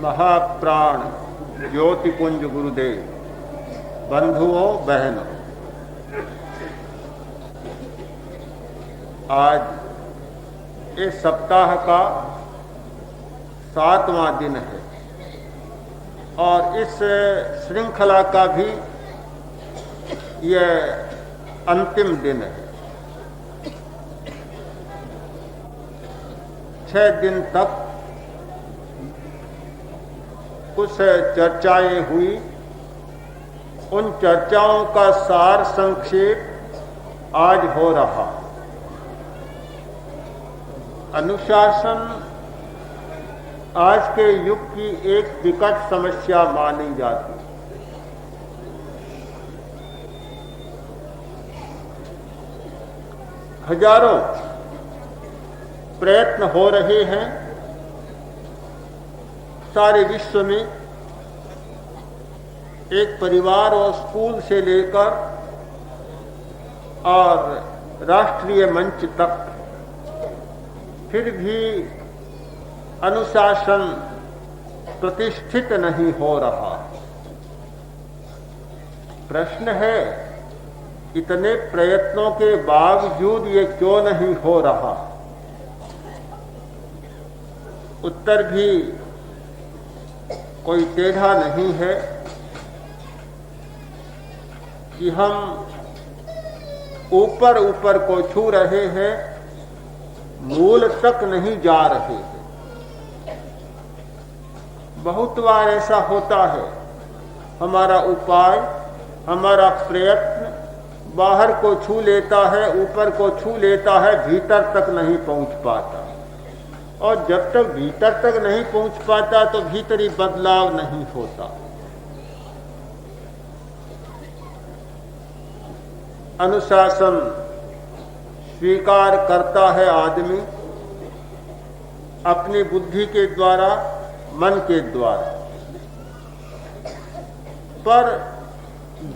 महाप्राण ज्योतिपुंज गुरुदेव, बंधुओं बहनों, आज इस सप्ताह का 7वां दिन है और इस श्रृंखला का भी यह अंतिम दिन है। 6 दिन तक कुछ चर्चाएं हुई। उन चर्चाओं का सार संक्षेप आज हो रहा। अनुशासन आज के युग की एक विकट समस्या मानी जाती। हजारों प्रयत्न हो रहे हैं सारे विश्व में, एक परिवार और स्कूल से लेकर और राष्ट्रीय मंच तक, फिर भी अनुशासन प्रतिष्ठित नहीं हो रहा। प्रश्न है, इतने प्रयत्नों के बावजूद ये क्यों नहीं हो रहा? उत्तर भी कोई टेढ़ा नहीं है कि हम ऊपर ऊपर को छू रहे हैं, मूल तक नहीं जा रहे हैं। बहुत बार ऐसा होता है, हमारा उपाय, हमारा प्रयत्न बाहर को छू लेता है, ऊपर को छू लेता है, भीतर तक नहीं पहुंच पाता। और जब तक भीतर तक नहीं पहुंच पाता तो भीतरी बदलाव नहीं होता। अनुशासन स्वीकार करता है आदमी अपनी बुद्धि के द्वारा, मन के द्वारा, पर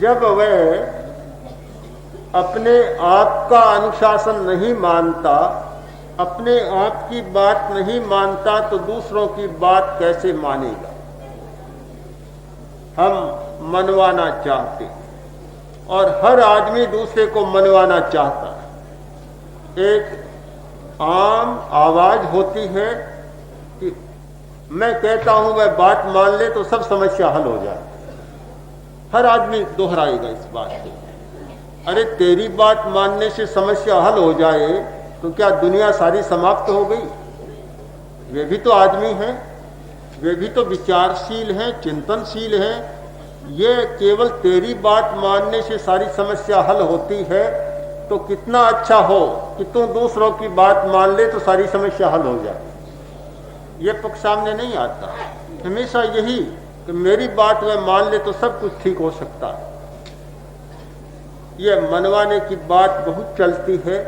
जब वह अपने आप का अनुशासन नहीं मानता, अपने आप की बात नहीं मानता, तो दूसरों की बात कैसे मानेगा? हम मनवाना चाहते और हर आदमी दूसरे को मनवाना चाहता है। एक आम आवाज होती है कि मैं कहता हूं वह बात मान ले तो सब समस्या हल हो जाए। हर आदमी दोहराएगा इस बात को। अरे तेरी बात मानने से समस्या हल हो जाए तो क्या दुनिया सारी समाप्त हो गई? वे भी तो आदमी हैं, वे भी तो विचारशील हैं, चिंतनशील हैं। ये केवल तेरी बात मानने से सारी समस्या हल होती है तो कितना अच्छा हो कि तुम दूसरों की बात मान ले तो सारी समस्या हल हो जाए। ये पक्ष सामने नहीं आता। हमेशा यही कि मेरी बात वह मान ले तो सब कुछ ठीक हो सकता है। ये मनवाने की बात बहुत चलती है,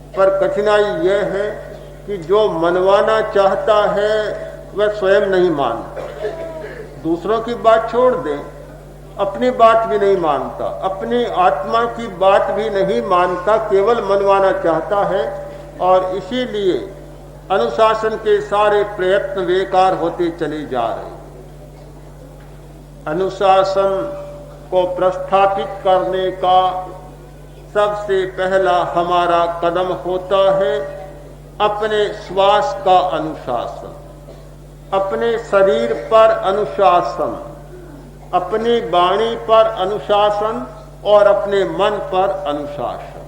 पर कठिनाई यह है कि जो मनवाना चाहता है वह स्वयं नहीं मानता। दूसरों की बात छोड़ दें, अपनी बात भी नहीं मानता, अपनी आत्मा की बात भी नहीं मानता, केवल मनवाना चाहता है। और इसीलिए अनुशासन के सारे प्रयत्न बेकार होते चले जा रहे। अनुशासन को प्रस्थापित करने का सबसे पहला हमारा कदम होता है अपने श्वास का अनुशासन, अपने शरीर पर अनुशासन, अपनी वाणी पर अनुशासन और अपने मन पर अनुशासन।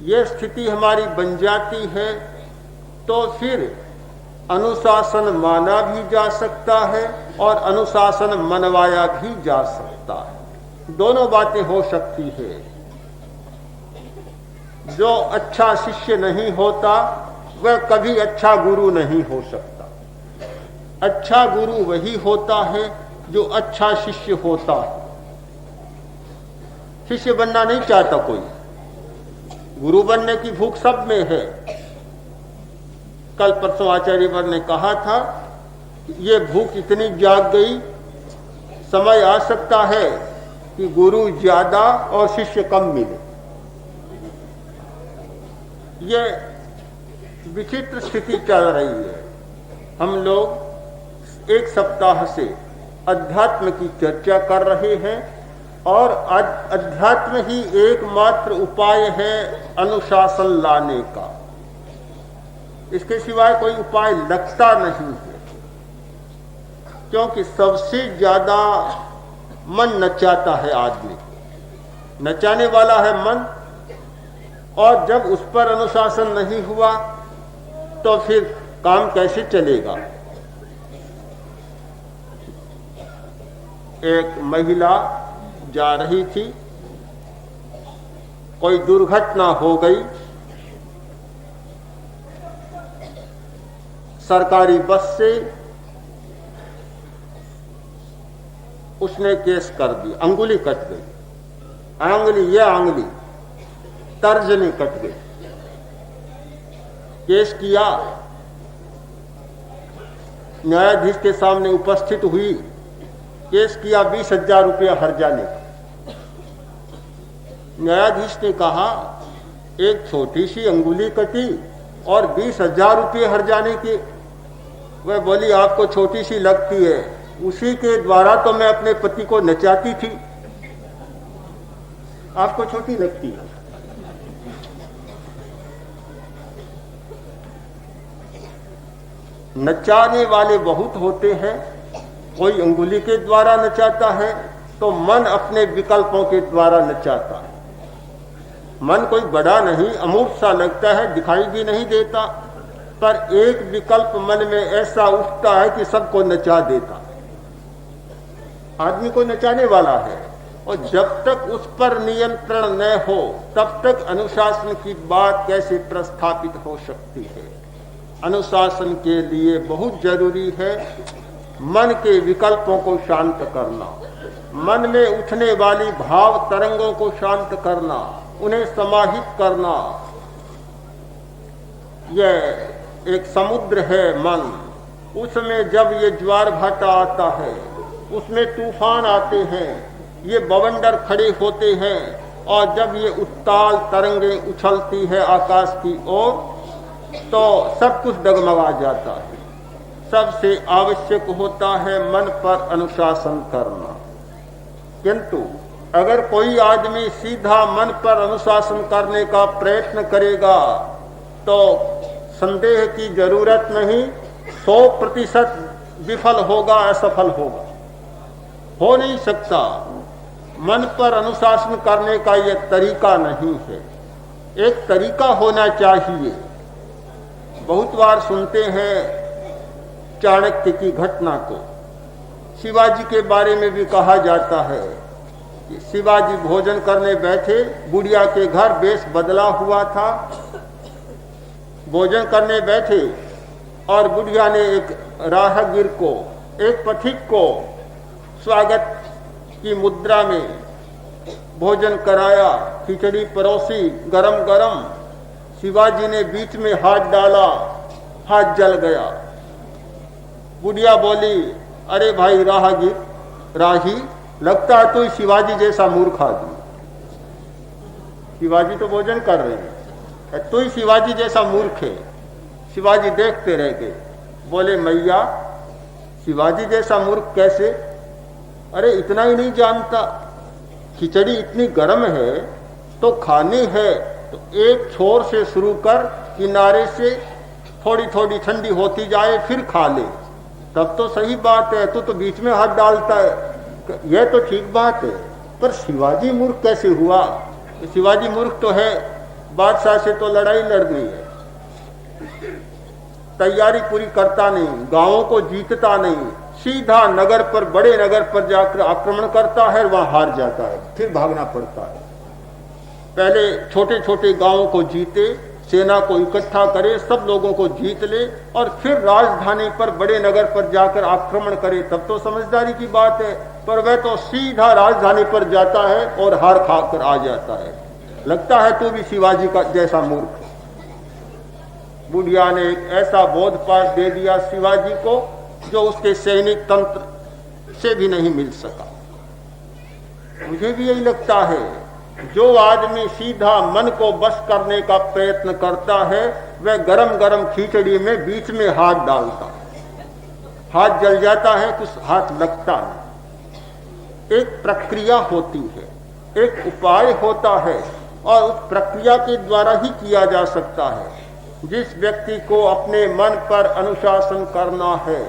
ये स्थिति हमारी बन जाती है तो फिर अनुशासन माना भी जा सकता है और अनुशासन मनवाया भी जा सकता है। दोनों बातें हो सकती है। जो अच्छा शिष्य नहीं होता वह कभी अच्छा गुरु नहीं हो सकता। अच्छा गुरु वही होता है जो अच्छा शिष्य होता है। शिष्य बनना नहीं चाहता कोई, गुरु बनने की भूख सब में है। कल परसों आचार्यवर ने कहा था, ये भूख इतनी जाग गई, समय आ सकता है कि गुरु ज्यादा और शिष्य कम मिले। ये विचित्र स्थिति चल रही है। हम लोग एक सप्ताह से अध्यात्म की चर्चा कर रहे हैं और अध्यात्म ही एकमात्र उपाय है अनुशासन लाने का। इसके सिवाय कोई उपाय लगता नहीं है, क्योंकि सबसे ज्यादा मन नचाता है आदमी, नचाने वाला है मन, और जब उस पर अनुशासन नहीं हुआ तो फिर काम कैसे चलेगा। एक महिला जा रही थी, कोई दुर्घटना हो गई, सरकारी बस से उसने केस कर दी, अंगुली कट गई, आंगली तर्जनी कट गई। केस किया, न्यायाधीश के सामने उपस्थित हुई, केस किया 20,000 रुपया हर्जाने का। न्यायाधीश ने कहा एक छोटी सी अंगुली कटी और 20,000 रुपये हर्जाने के। वह बोली आपको छोटी सी लगती है, उसी के द्वारा तो मैं अपने पति को नचाती थी, आपको छोटी लगती है। नचाने वाले बहुत होते हैं, कोई अंगुली के द्वारा नचाता है तो मन अपने विकल्पों के द्वारा नचाता है। मन कोई बड़ा नहीं, अमूर्त सा लगता है, दिखाई भी नहीं देता, पर एक विकल्प मन में ऐसा उठता है कि सबको नचा देता, आदमी को नचाने वाला है। और जब तक उस पर नियंत्रण न हो तब तक अनुशासन की बात कैसे प्रस्थापित हो सकती है। अनुशासन के लिए बहुत जरूरी है मन के विकल्पों को शांत करना, मन में उठने वाली भाव तरंगों को शांत करना, उन्हें समाहित करना। यह एक समुद्र है मन, उसमें जब ये ज्वार भाटा आता है, उसमें तूफान आते हैं, ये बवंडर खड़े होते हैं, और जब ये उत्ताल तरंगें उछलती है आकाश की ओर तो सब कुछ डगमगा जाता है। सबसे आवश्यक होता है मन पर अनुशासन करना। किंतु अगर कोई आदमी सीधा मन पर अनुशासन करने का प्रयत्न करेगा तो संदेह की जरूरत नहीं, 100% विफल होगा, असफल होगा, हो नहीं सकता। मन पर अनुशासन करने का यह तरीका नहीं है, एक तरीका होना चाहिए। बहुत बार सुनते हैं चाणक्य की घटना को, शिवाजी के बारे में भी कहा जाता है कि शिवाजी भोजन करने बैठे, बुढ़िया के घर बेश बदला हुआ था, भोजन करने बैठे और बुढ़िया ने एक राहगीर को, एक पथिक को स्वागत की मुद्रा में भोजन कराया, खिचड़ी परोसी गरम गरम। शिवाजी ने बीच में हाथ डाला, हाथ जल गया। बुढ़िया बोली, अरे भाई राहगीर, राही, लगता है तू शिवाजी जैसा मूर्ख आदमी। शिवाजी तो भोजन कर रहे हैं, तू ही शिवाजी जैसा मूर्ख है। शिवाजी देखते रह गए, बोले मैया शिवाजी जैसा मूर्ख कैसे? अरे इतना ही नहीं जानता, खिचड़ी इतनी गर्म है तो खानी है तो एक छोर से शुरू कर, किनारे से थोड़ी थोड़ी ठंडी होती जाए फिर खा ले, तब तो सही बात है। तू तो बीच में हाथ डालता है, यह तो ठीक बात है, पर शिवाजी मूर्ख कैसे हुआ? शिवाजी मूर्ख तो है, बादशाह से तो लड़ाई लड़नी है, तैयारी पूरी करता नहीं, गांवों को जीतता नहीं, सीधा नगर पर, बड़े नगर पर जाकर आक्रमण करता है, वहां हार जाता है, फिर भागना पड़ता है। पहले छोटे छोटे गांवों को जीते, सेना को इकट्ठा करे, सब लोगों को जीत ले और फिर राजधानी पर, बड़े नगर पर जाकर आक्रमण करे, तब तो समझदारी की बात है। पर वह तो सीधा राजधानी पर जाता है और हार खाकर आ जाता है। लगता है तू भी शिवाजी का जैसा मूर्ख। बुढ़िया ने एक ऐसा बोध पाठ दे दिया शिवाजी को जो उसके सैनिक तंत्र से भी नहीं मिल सका। मुझे भी यही लगता है, जो आदमी सीधा मन को बस करने का प्रयत्न करता है वह गरम गरम खिचड़ी में बीच में हाथ डालता है। हाथ जल जाता है, कुछ हाथ लगता है। एक प्रक्रिया होती है, एक उपाय होता है और उस प्रक्रिया के द्वारा ही किया जा सकता है। जिस व्यक्ति को अपने मन पर अनुशासन करना है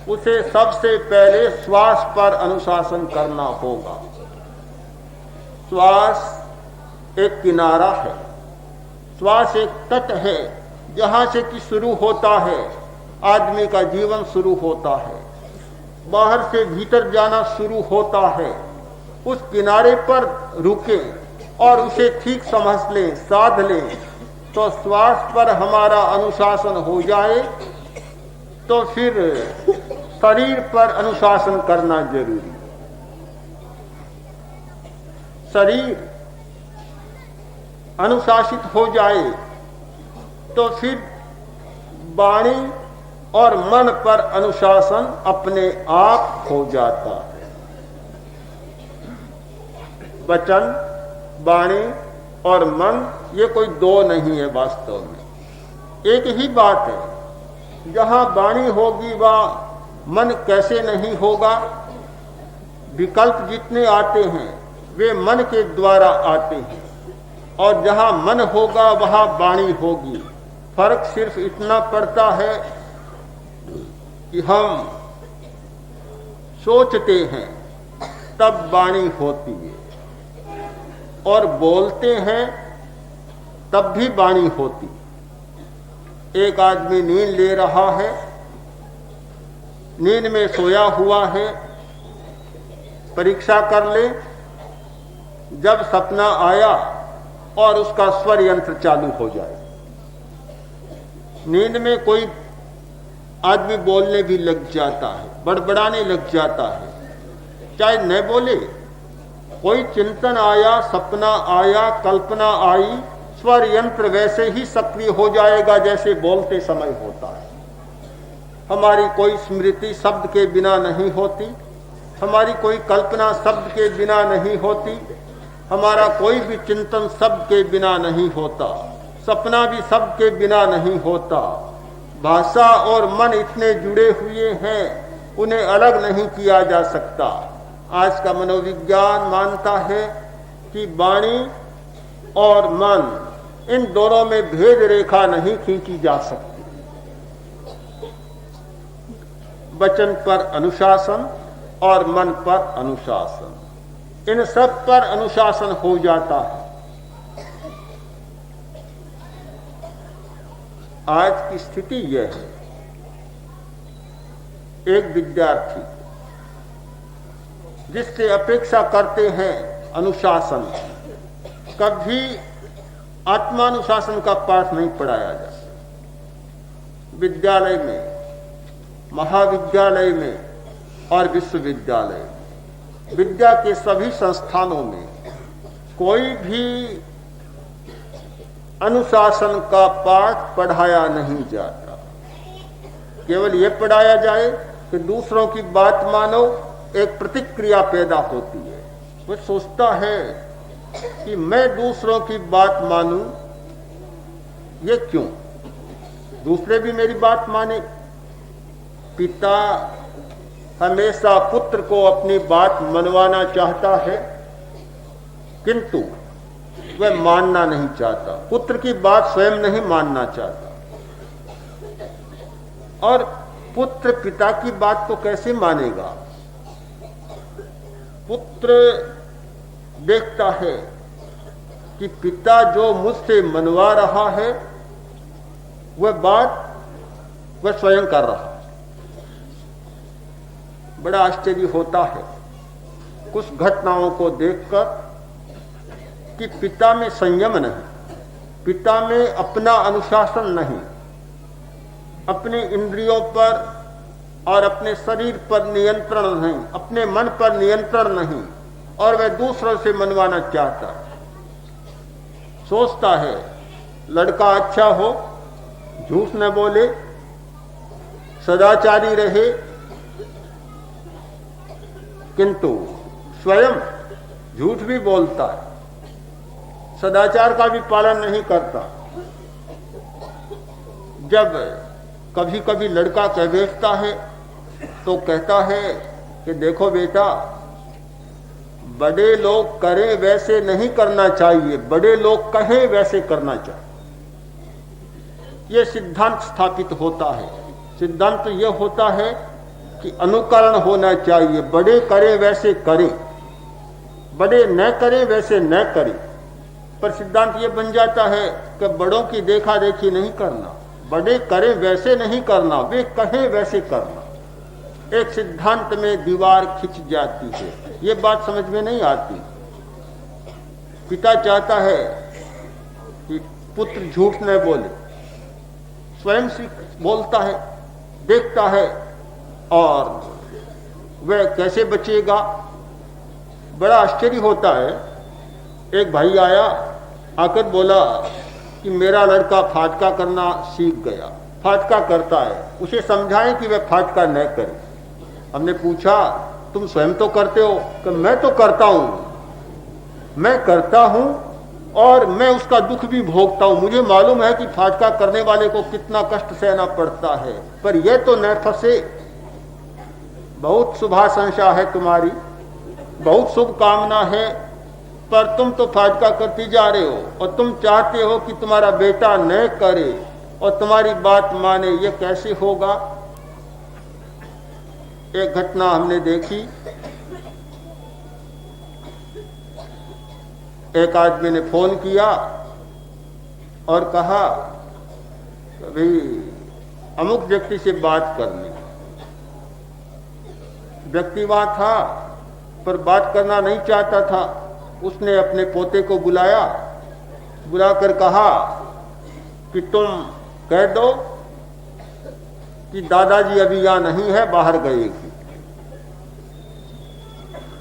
उसे सबसे पहले श्वास पर अनुशासन करना होगा। श्वास एक किनारा है, श्वास एक तट है जहां से कि शुरू होता है आदमी का जीवन शुरू होता है, बाहर से भीतर जाना शुरू होता है। उस किनारे पर रुके और उसे ठीक समझ लें, साध लें, तो श्वास पर हमारा अनुशासन हो जाए तो फिर शरीर पर अनुशासन करना जरूरी। शरीर अनुशासित हो जाए तो फिर वाणी और मन पर अनुशासन अपने आप हो जाता है। वचन, वाणी और मन ये कोई दो नहीं है, वास्तव में एक ही बात है। जहां वाणी होगी वह मन कैसे नहीं होगा। विकल्प जितने आते हैं वे मन के द्वारा आते हैं और जहां मन होगा वहां वाणी होगी। फर्क सिर्फ इतना पड़ता है कि हम सोचते हैं तब वाणी होती है और बोलते हैं तब भी वाणी होती। एक आदमी नींद ले रहा है, नींद में सोया हुआ है, परीक्षा कर ले। जब सपना आया और उसका स्वर यंत्र चालू हो जाए। नींद में कोई आदमी बोलने भी लग जाता है, बड़बड़ाने लग जाता है, चाहे न बोले। कोई चिंतन आया, सपना आया, कल्पना आई, स्वर यंत्र वैसे ही सक्रिय हो जाएगा जैसे बोलते समय होता है। हमारी कोई स्मृति शब्द के बिना नहीं होती, हमारी कोई कल्पना शब्द के बिना नहीं होती, हमारा कोई भी चिंतन शब्द के बिना नहीं होता, सपना भी शब्द के बिना नहीं होता। भाषा और मन इतने जुड़े हुए हैं, उन्हें अलग नहीं किया जा सकता। आज का मनोविज्ञान मानता है कि वाणी और मन इन दोनों में भेद रेखा नहीं खींची जा सकती। वचन पर अनुशासन और मन पर अनुशासन, इन सब पर अनुशासन हो जाता है। आज की स्थिति यह है, एक विद्यार्थी जिससे अपेक्षा करते हैं अनुशासन, कभी आत्मानुशासन का पाठ नहीं पढ़ाया जाता। विद्यालय में, महाविद्यालय में और विश्वविद्यालय में, विद्या के सभी संस्थानों में कोई भी अनुशासन का पाठ पढ़ाया नहीं जाता। केवल ये पढ़ाया जाए कि दूसरों की बात मानो, एक प्रतिक्रिया पैदा होती है। वो सोचता है कि मैं दूसरों की बात मानूं, ये क्यों? दूसरे भी मेरी बात माने। पिता हमेशा पुत्र को अपनी बात मनवाना चाहता है, किंतु वह मानना नहीं चाहता, पुत्र की बात स्वयं नहीं मानना चाहता। और पुत्र पिता की बात को कैसे मानेगा? पुत्र देखता है कि पिता जो मुझसे मनवा रहा है वह बात वह स्वयं कर रहा है। बड़ा आश्चर्य होता है कुछ घटनाओं को देखकर कि पिता में संयम नहीं, पिता में अपना अनुशासन नहीं, अपने इंद्रियों पर और अपने शरीर पर नियंत्रण नहीं, अपने मन पर नियंत्रण नहीं, और वह दूसरों से मनवाना चाहता है। सोचता है लड़का अच्छा हो, झूठ न बोले, सदाचारी रहे, किंतु स्वयं झूठ भी बोलता है, सदाचार का भी पालन नहीं करता। जब कभी कभी लड़का कह बैठता है तो कहता है कि देखो बेटा, बड़े लोग करें वैसे नहीं करना चाहिए, बड़े लोग कहें वैसे करना चाहिए। यह सिद्धांत स्थापित होता है। सिद्धांत यह होता है कि अनुकरण होना चाहिए, बड़े करें वैसे करें, बड़े न करें वैसे न करें। पर सिद्धांत यह बन जाता है कि बड़ों की देखा देखी नहीं करना, बड़े करें वैसे नहीं करना, वे कहें वैसे करना। एक सिद्धांत में दीवार खिंच जाती है, ये बात समझ में नहीं आती। पिता चाहता है कि पुत्र झूठ न बोले, स्वयं से बोलता है, देखता है, और वह कैसे बचेगा। बड़ा आश्चर्य होता है। एक भाई आया, आकर बोला कि मेरा लड़का फाटका करना सीख गया, फाटका करता है, उसे समझाएं कि वह फाटका न करे। हमने पूछा, तुम स्वयं तो करते हो? कि मैं तो करता हूं, मैं करता हूं और मैं उसका दुख भी भोगता हूं। मुझे मालूम है कि फाटका करने वाले को कितना कष्ट सहना पड़ता है, पर यह तो न फंसे। बहुत शुभाशंसा है तुम्हारी, बहुत शुभकामना है, पर तुम तो फाटका करती जा रहे हो और तुम चाहते हो कि तुम्हारा बेटा न करे और तुम्हारी बात माने। ये कैसे होगा? एक घटना हमने देखी। एक आदमी ने फोन किया और कहा भाई अमुक व्यक्ति से बात करनी। व्यक्ति वहां था पर बात करना नहीं चाहता था। उसने अपने पोते को बुलाया, बुलाकर कहा कि तुम कह दो कि दादाजी अभी यहां नहीं है, बाहर गए।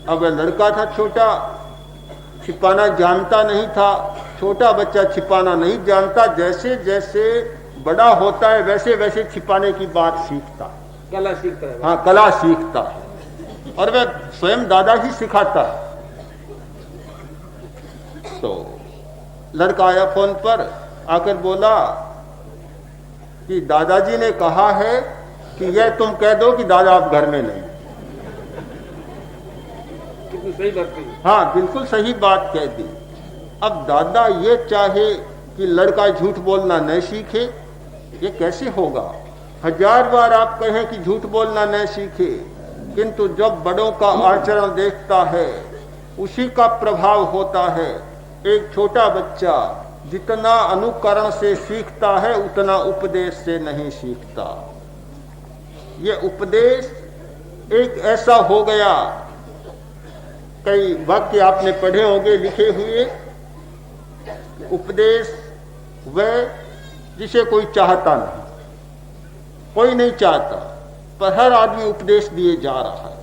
अब लड़का था छोटा, छिपाना जानता नहीं था। छोटा बच्चा छिपाना नहीं जानता, जैसे जैसे बड़ा होता है वैसे वैसे छिपाने की बात सीखता है, कला सीखता है। हाँ, कला सीखता है, और वह स्वयं दादा ही सिखाता है। तो लड़का आया फोन पर, आकर बोला कि दादाजी ने कहा है कि यह तुम कह दो कि दादा आप घर में नहीं। कितनी सही बात कही। हाँ, बिल्कुल सही बात कह दी। अब दादा ये चाहे कि लड़का झूठ बोलना न सीखे, ये कैसे होगा? 1000 बार आप कहें कि झूठ बोलना न सीखे, किंतु जब बड़ों का आचरण देखता है उसी का प्रभाव होता है। एक छोटा बच्चा जितना अनुकरण से सीखता है उतना उपदेश से नहीं सीखता। ये उपदेश एक ऐसा हो गया, कई वाक्य आपने पढ़े होंगे लिखे हुए, उपदेश वह जिसे कोई चाहता नहीं, कोई नहीं चाहता, पर हर आदमी उपदेश दिए जा रहा है।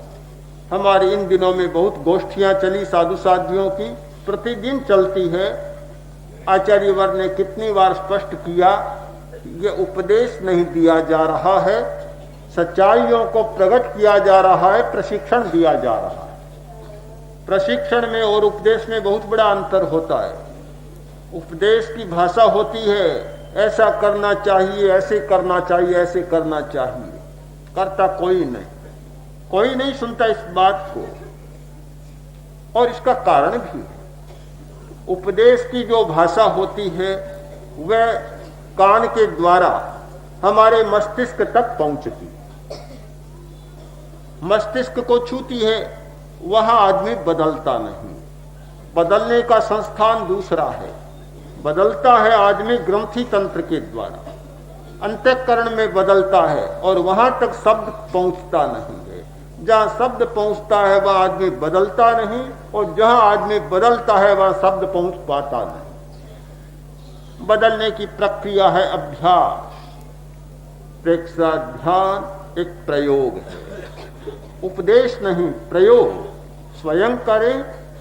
हमारे इन दिनों में बहुत गोष्ठियां चली साधु साध्वियों की, प्रतिदिन चलती है। आचार्य वर ने कितनी बार स्पष्ट किया, ये उपदेश नहीं दिया जा रहा है, सच्चाइयों को प्रकट किया जा रहा है, प्रशिक्षण दिया जा रहा है। प्रशिक्षण में और उपदेश में बहुत बड़ा अंतर होता है। उपदेश की भाषा होती है ऐसा करना चाहिए, ऐसे करना चाहिए, ऐसे करना चाहिए, करता कोई नहीं सुनता इस बात को। और इसका कारण भी है, उपदेश की जो भाषा होती है वह कान के द्वारा हमारे मस्तिष्क तक पहुंचती, मस्तिष्क को छूती है, वहां आदमी बदलता नहीं। बदलने का संस्थान दूसरा है, बदलता है आदमी ग्रंथि तंत्र के द्वारा, अंतःकरण में बदलता है, और वहां तक शब्द पहुंचता नहीं है। जहां शब्द पहुंचता है वहां आदमी बदलता नहीं, और जहां आदमी बदलता है वहां शब्द पहुंच पाता नहीं। बदलने की प्रक्रिया है अभ्यास, प्रेक्षा, ध्यान एक प्रयोग है, उपदेश नहीं, प्रयोग। स्वयं करें,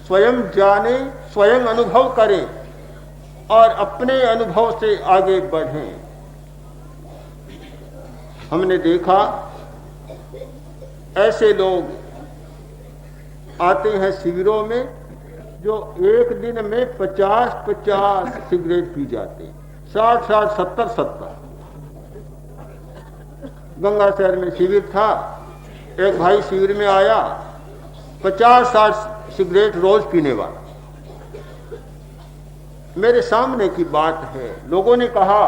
स्वयं जाने, स्वयं अनुभव करें और अपने अनुभव से आगे बढ़ें। हमने देखा ऐसे लोग आते हैं शिविरों में जो एक दिन में 50-50 सिगरेट पी जाते हैं, 60-60, 70-70। गंगा शहर में शिविर था, एक भाई शिविर में आया, 50-60 सिगरेट रोज पीने वाला। मेरे सामने की बात है। लोगों ने कहा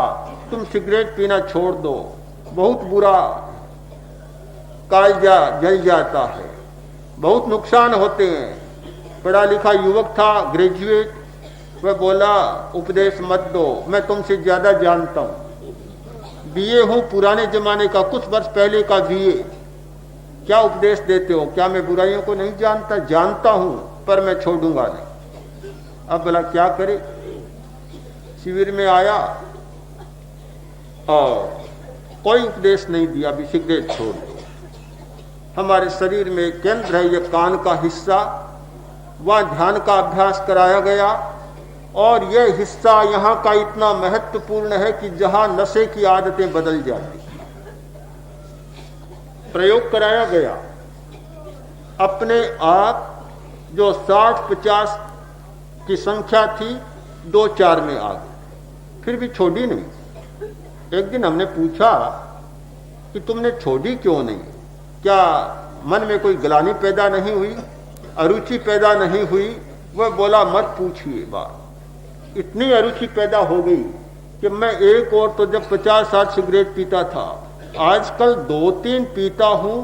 तुम सिगरेट पीना छोड़ दो, बहुत बुरा, कालजा जल जाता है, बहुत नुकसान होते हैं। पढ़ा लिखा युवक था, ग्रेजुएट। वह बोला उपदेश मत दो, मैं तुमसे ज्यादा जानता हूं, बीए हूं, पुराने जमाने का, कुछ वर्ष पहले का बीए। क्या उपदेश देते हो? क्या मैं बुराइयों को नहीं जानता? जानता हूं, पर मैं छोड़ूंगा नहीं। अब बोला क्या करे? शिविर में आया और कोई उपदेश नहीं दिया, अभी सिगरेट छोड़ दो। हमारे शरीर में एक केंद्र है, यह कान का हिस्सा, वह ध्यान का अभ्यास कराया गया और यह हिस्सा यहाँ का इतना महत्वपूर्ण है कि जहां नशे की आदतें बदल जाती। प्रयोग कराया गया, अपने आप जो 60-50 की संख्या थी 2-4 में आ गई, फिर भी छोड़ी नहीं। एक दिन हमने पूछा कि तुमने छोड़ी क्यों नहीं? क्या मन में कोई ग्लानि पैदा नहीं हुई, अरुचि पैदा नहीं हुई? वह बोला मत पूछिए बात, इतनी अरुचि पैदा हो गई कि मैं एक और तो जब 50-60 सिगरेट पीता था, आजकल 2-3 पीता हूं,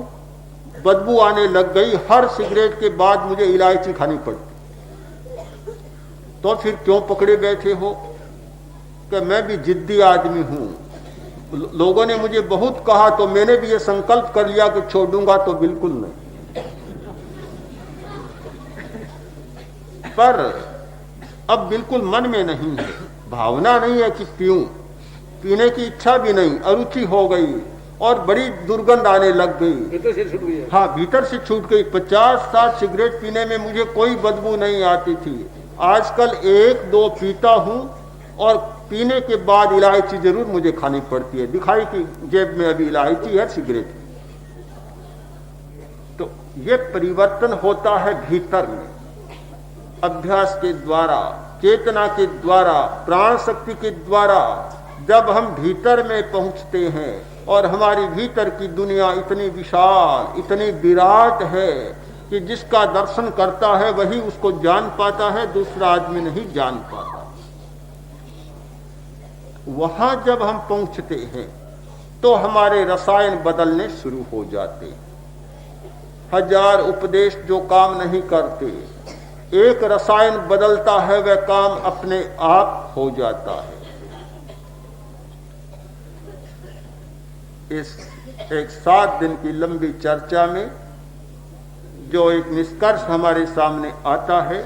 बदबू आने लग गई। हर सिगरेट के बाद मुझे इलायची खानी पड़ती। तो फिर क्यों पकड़े बैठे हो? कि मैं भी जिद्दी आदमी हूं, लोगों ने मुझे बहुत कहा तो मैंने भी ये संकल्प कर लिया कि छोड़ूंगा तो बिल्कुल नहीं। पर अब बिल्कुल मन में नहीं है, भावना नहीं है कि पीऊं, पीने की इच्छा भी नहीं, अरुचि हो गई और बड़ी दुर्गंध आने लग गई। भीतर से छूट गई। हाँ, भीतर से छूट गई। 50-60 सिगरेट पीने में मुझे कोई बदबू नहीं आती थी, आजकल 1-2 पीता हूं और पीने के बाद इलायची जरूर मुझे खानी पड़ती है। दिखाई कि जेब में अभी इलायची है, सिगरेट। तो ये परिवर्तन होता है भीतर में, अभ्यास के द्वारा, चेतना के द्वारा, प्राण शक्ति के द्वारा। जब हम भीतर में पहुंचते हैं और हमारी भीतर की दुनिया इतनी विशाल, इतनी विराट है कि जिसका दर्शन करता है वही उसको जान पाता है, दूसरा आदमी नहीं जान पाता। वहां जब हम पहुंचते हैं तो हमारे रसायन बदलने शुरू हो जाते। 1000 उपदेश जो काम नहीं करते, एक रसायन बदलता है, वह काम अपने आप हो जाता है। इस एक 7 दिन की लंबी चर्चा में जो एक निष्कर्ष हमारे सामने आता है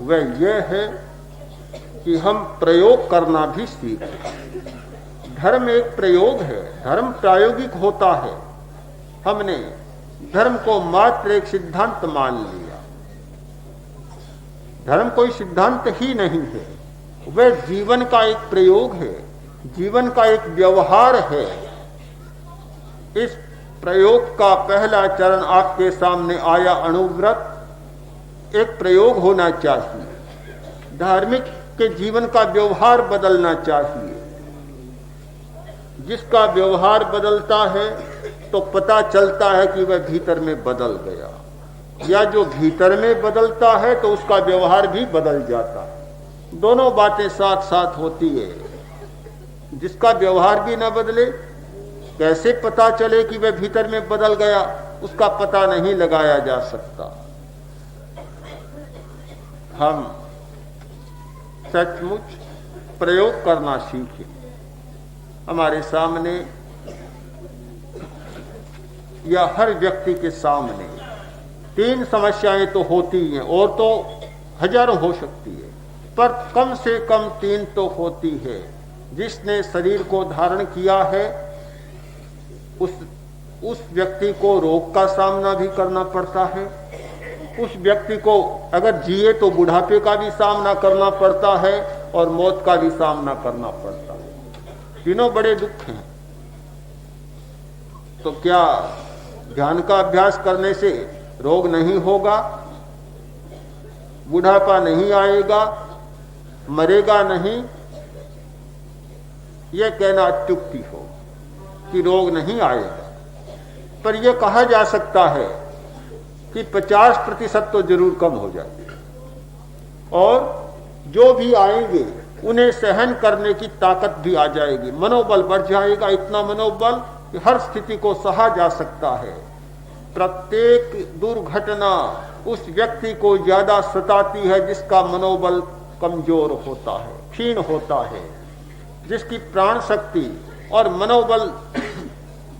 वह यह है कि हम प्रयोग करना भी सीखें। धर्म एक प्रयोग है, धर्म प्रायोगिक होता है। हमने धर्म को मात्र एक सिद्धांत मान लिया। धर्म कोई सिद्धांत ही नहीं है, वह जीवन का एक प्रयोग है, जीवन का एक व्यवहार है। इस प्रयोग का पहला चरण आपके सामने आया, अणुव्रत एक प्रयोग होना चाहिए। धार्मिक के जीवन का व्यवहार बदलना चाहिए। जिसका व्यवहार बदलता है तो पता चलता है कि वह भीतर में बदल गया, या जो भीतर में बदलता है तो उसका व्यवहार भी बदल जाता है। दोनों बातें साथ साथ होती है। जिसका व्यवहार भी न बदले, कैसे पता चले कि वह भीतर में बदल गया? उसका पता नहीं लगाया जा सकता। हम सचमुच प्रयोग करना सीखें। हमारे सामने या हर व्यक्ति के सामने 3 समस्याएं तो होती हैं, और तो हजारों हो सकती है, पर कम से कम 3 तो होती है। जिसने शरीर को धारण किया है उस व्यक्ति को रोग का सामना भी करना पड़ता है। उस व्यक्ति को अगर जिए तो बुढ़ापे का भी सामना करना पड़ता है और मौत का भी सामना करना पड़ता है। तीनों बड़े दुख हैं। तो क्या ध्यान का अभ्यास करने से रोग नहीं होगा, बुढ़ापा नहीं आएगा, मरेगा नहीं? यह कहना अत्युक्ति हो कि रोग नहीं आएगा। पर यह कहा जा सकता है कि 50% तो जरूर कम हो जाएगी और जो भी आएंगे उन्हें सहन करने की ताकत भी आ जाएगी, मनोबल बढ़ जाएगा, इतना मनोबल कि हर स्थिति को सहा जा सकता है। प्रत्येक दुर्घटना उस व्यक्ति को ज्यादा सताती है जिसका मनोबल कमजोर होता है, क्षीण होता है, जिसकी प्राण शक्ति और मनोबल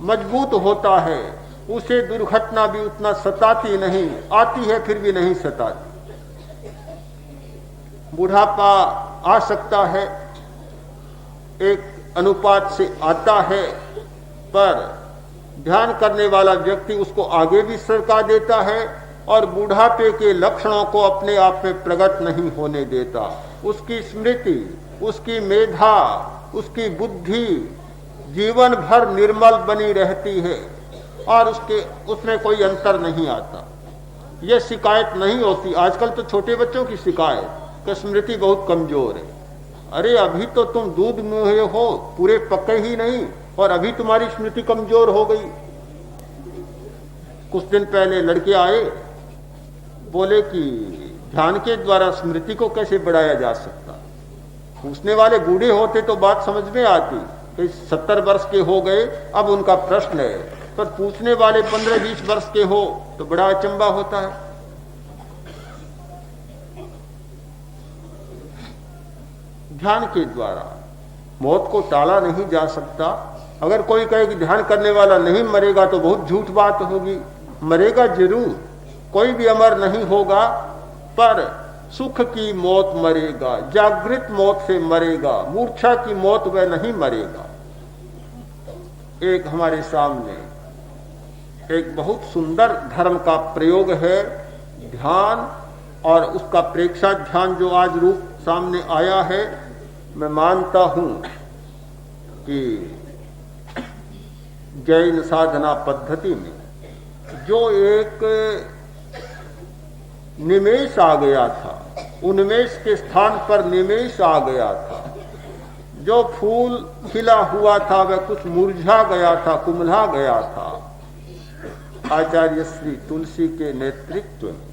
मजबूत होता है, उसे दुर्घटना भी उतना सताती नहीं, आती है फिर भी नहीं सताती। बुढ़ापा आ सकता है, एक अनुपात से आता है, पर ध्यान करने वाला व्यक्ति उसको आगे भी सरका देता है और बुढ़ापे के लक्षणों को अपने आप में प्रकट नहीं होने देता। उसकी स्मृति, उसकी मेधा, उसकी बुद्धि जीवन भर निर्मल बनी रहती है और उसमें कोई अंतर नहीं आता। यह शिकायत नहीं होती। आजकल तो छोटे बच्चों की शिकायत कि स्मृति बहुत कमजोर है। अरे अभी तो तुम दूध में हो, पूरे पके ही नहीं और अभी तुम्हारी स्मृति कमजोर हो गई। कुछ दिन पहले लड़के आए, बोले कि ध्यान के द्वारा स्मृति को कैसे बढ़ाया जा सकता। पूछने वाले बूढ़े होते तो बात समझ में आती कि 70 वर्ष के हो गए, अब उनका प्रश्न है, पर पूछने वाले 15-20 वर्ष के हो तो बड़ा अचंबा होता है। ध्यान के द्वारा मौत को टाला नहीं जा सकता। अगर कोई कहे कि ध्यान करने वाला नहीं मरेगा तो बहुत झूठ बात होगी। मरेगा जरूर, कोई भी अमर नहीं होगा, पर सुख की मौत मरेगा, जागृत मौत से मरेगा, मूर्छा की मौत वह नहीं मरेगा। एक हमारे सामने एक बहुत सुंदर धर्म का प्रयोग है ध्यान, और उसका प्रेक्षा ध्यान जो आज रूप सामने आया है। मैं मानता हूं कि जैन साधना पद्धति में जो एक निमेष आ गया था, उन्मेष के स्थान पर निमेष आ गया था। जो फूल खिला हुआ था वह कुछ मुरझा गया था, कुम्हला गया था। आचार्य श्री तुलसी के नेतृत्व में,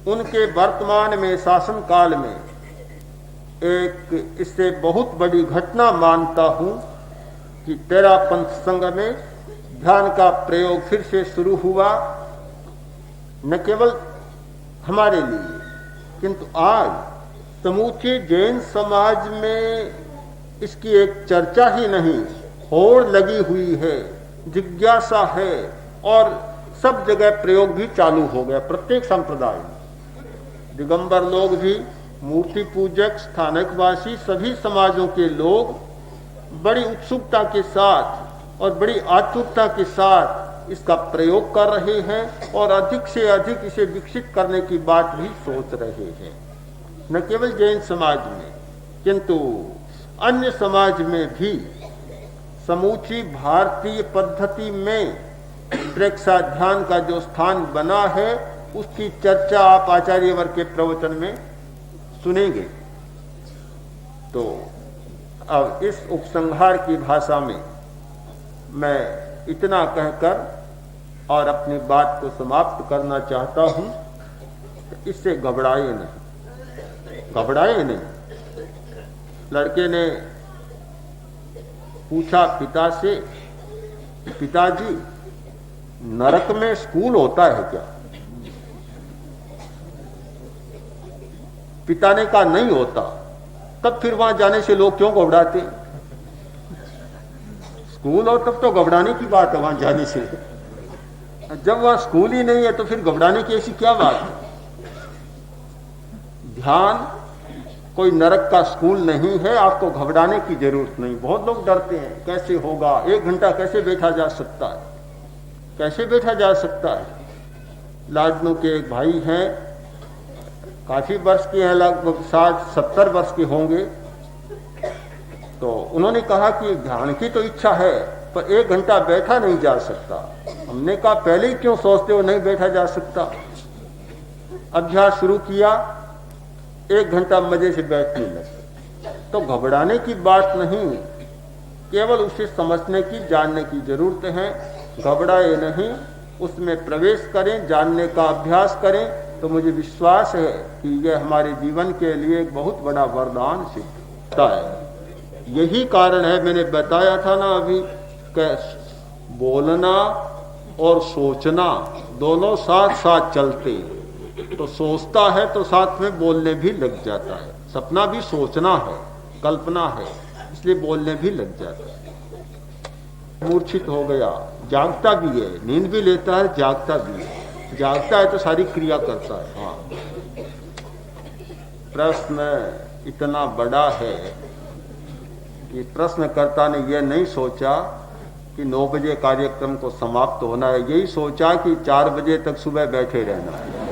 उनके वर्तमान में शासन काल में एक इससे बहुत बड़ी घटना मानता हूं कि तेरा पंथ संघ में ध्यान का प्रयोग फिर से शुरू हुआ। न केवल हमारे लिए, किंतु आज समूचे जैन समाज में इसकी एक चर्चा ही नहीं, होड़ लगी हुई है, जिज्ञासा है और सब जगह प्रयोग भी चालू हो गया। प्रत्येक संप्रदाय में दिगंबर लोग भी, मूर्ति पूजक, स्थानकवासी, सभी समाजों के लोग बड़ी उत्सुकता के साथ और बड़ी आतुरता के साथ इसका प्रयोग कर रहे हैं और अधिक से अधिक इसे विकसित करने की बात भी सोच रहे हैं। न केवल जैन समाज में, किंतु अन्य समाज में भी समूची भारतीय पद्धति में प्रेक्षा ध्यान का जो स्थान बना है, उसकी चर्चा आप आचार्य वर्ग के प्रवचन में सुनेंगे। तो अब इस उपसंहार की भाषा में मैं इतना कहकर और अपनी बात को समाप्त करना चाहता हूं। इससे घबराए नहीं, घबराए नहीं। लड़के ने पूछा पिता से, पिताजी नरक में स्कूल होता है क्या? पिता ने कहा नहीं होता। तब फिर वहां जाने से लोग क्यों घबराते? स्कूल हो तब तो घबराने की बात है वहां जाने से। जब वहां स्कूल ही नहीं है तो फिर घबराने की ऐसी क्या बात है? ध्यान कोई नरक का स्कूल नहीं है, आपको घबराने की जरूरत नहीं। बहुत लोग डरते हैं, कैसे होगा, 1 घंटा कैसे बैठा जा सकता है, कैसे बैठा जा सकता है। लाडनू के एक भाई हैं, काफी वर्ष के हैं, लगभग 60-70 वर्ष के होंगे। तो उन्होंने कहा कि ध्यान की तो इच्छा है पर 1 घंटा बैठा नहीं जा सकता। हमने कहा पहले ही क्यों सोचते हो नहीं बैठा जा सकता? अभ्यास शुरू किया, 1 घंटा मजे से बैठने लगे। तो घबराने की बात नहीं, केवल उसे समझने की, जानने की जरूरत है। घबराए नहीं, उसमें प्रवेश करें, जानने का अभ्यास करें, तो मुझे विश्वास है कि यह हमारे जीवन के लिए एक बहुत बड़ा वरदान सिद्ध होता है। यही कारण है, मैंने बताया था ना अभी, कि बोलना और सोचना दोनों साथ साथ चलते हैं। तो सोचता है तो साथ में बोलने भी लग जाता है। सपना भी सोचना है, कल्पना है, इसलिए बोलने भी लग जाता है। मूर्छित हो गया, जागता भी है, नींद भी लेता है, जागता भी है। जागता है तो सारी क्रिया करता है। हाँ, प्रश्न इतना बड़ा है कि प्रश्नकर्ता ने यह नहीं सोचा कि 9 बजे कार्यक्रम को समाप्त होना है, यही सोचा कि 4 बजे तक सुबह बैठे रहना है।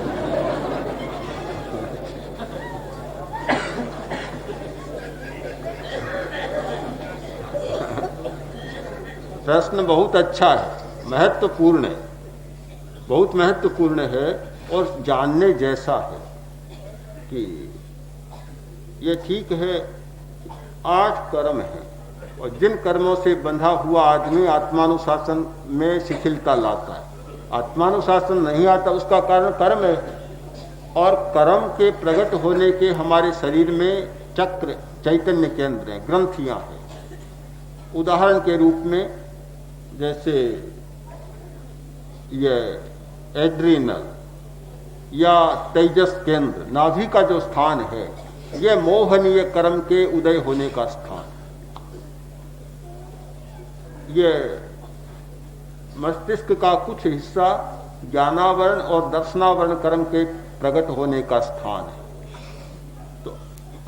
प्रश्न बहुत अच्छा है, महत्वपूर्ण है, बहुत महत्वपूर्ण है और जानने जैसा है कि ये ठीक है 8 कर्म है और जिन कर्मों से बंधा हुआ आदमी आत्मानुशासन में शिथिलता लाता है। आत्मानुशासन नहीं आता उसका कारण कर्म है, और कर्म के प्रकट होने के हमारे शरीर में चक्र चैतन्य केंद्र हैं, ग्रंथियां हैं। उदाहरण के रूप में जैसे ये एड्रीनल या तेजस केंद्र, नाभि का जो स्थान है, यह मोहनीय कर्म के उदय होने का स्थान। यह मस्तिष्क का कुछ हिस्सा ज्ञानावरण और दर्शनावरण कर्म के प्रकट होने का स्थान है। तो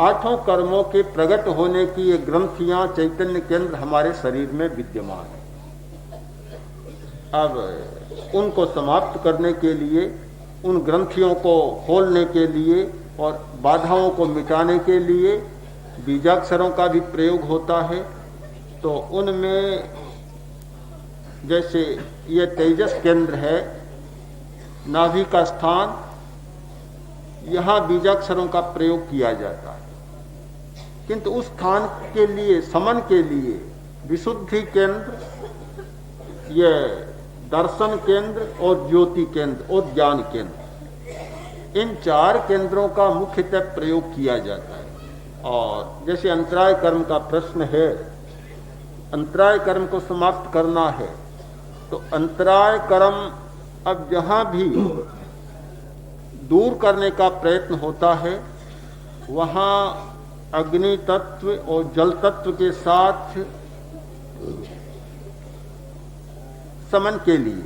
8 कर्मों के प्रकट होने की ये ग्रंथियां, चैतन्य केंद्र हमारे शरीर में विद्यमान है। अब उनको समाप्त करने के लिए, उन ग्रंथियों को खोलने के लिए और बाधाओं को मिटाने के लिए बीजाक्षरों का भी प्रयोग होता है। तो उनमें जैसे ये तेजस केंद्र है, नाभि का स्थान, यहाँ बीजाक्षरों का प्रयोग किया जाता है। किंतु उस स्थान के लिए, समन के लिए विशुद्धि केंद्र, ये दर्शन केंद्र और ज्योति केंद्र और ज्ञान केंद्र, इन 4 केंद्रों का मुख्यतः प्रयोग किया जाता है। और जैसे अंतराय कर्म का प्रश्न है, अंतराय कर्म को समाप्त करना है, तो अंतराय कर्म अब जहां भी दूर करने का प्रयत्न होता है, वहां अग्नि तत्व और जल तत्व के साथ समन के लिए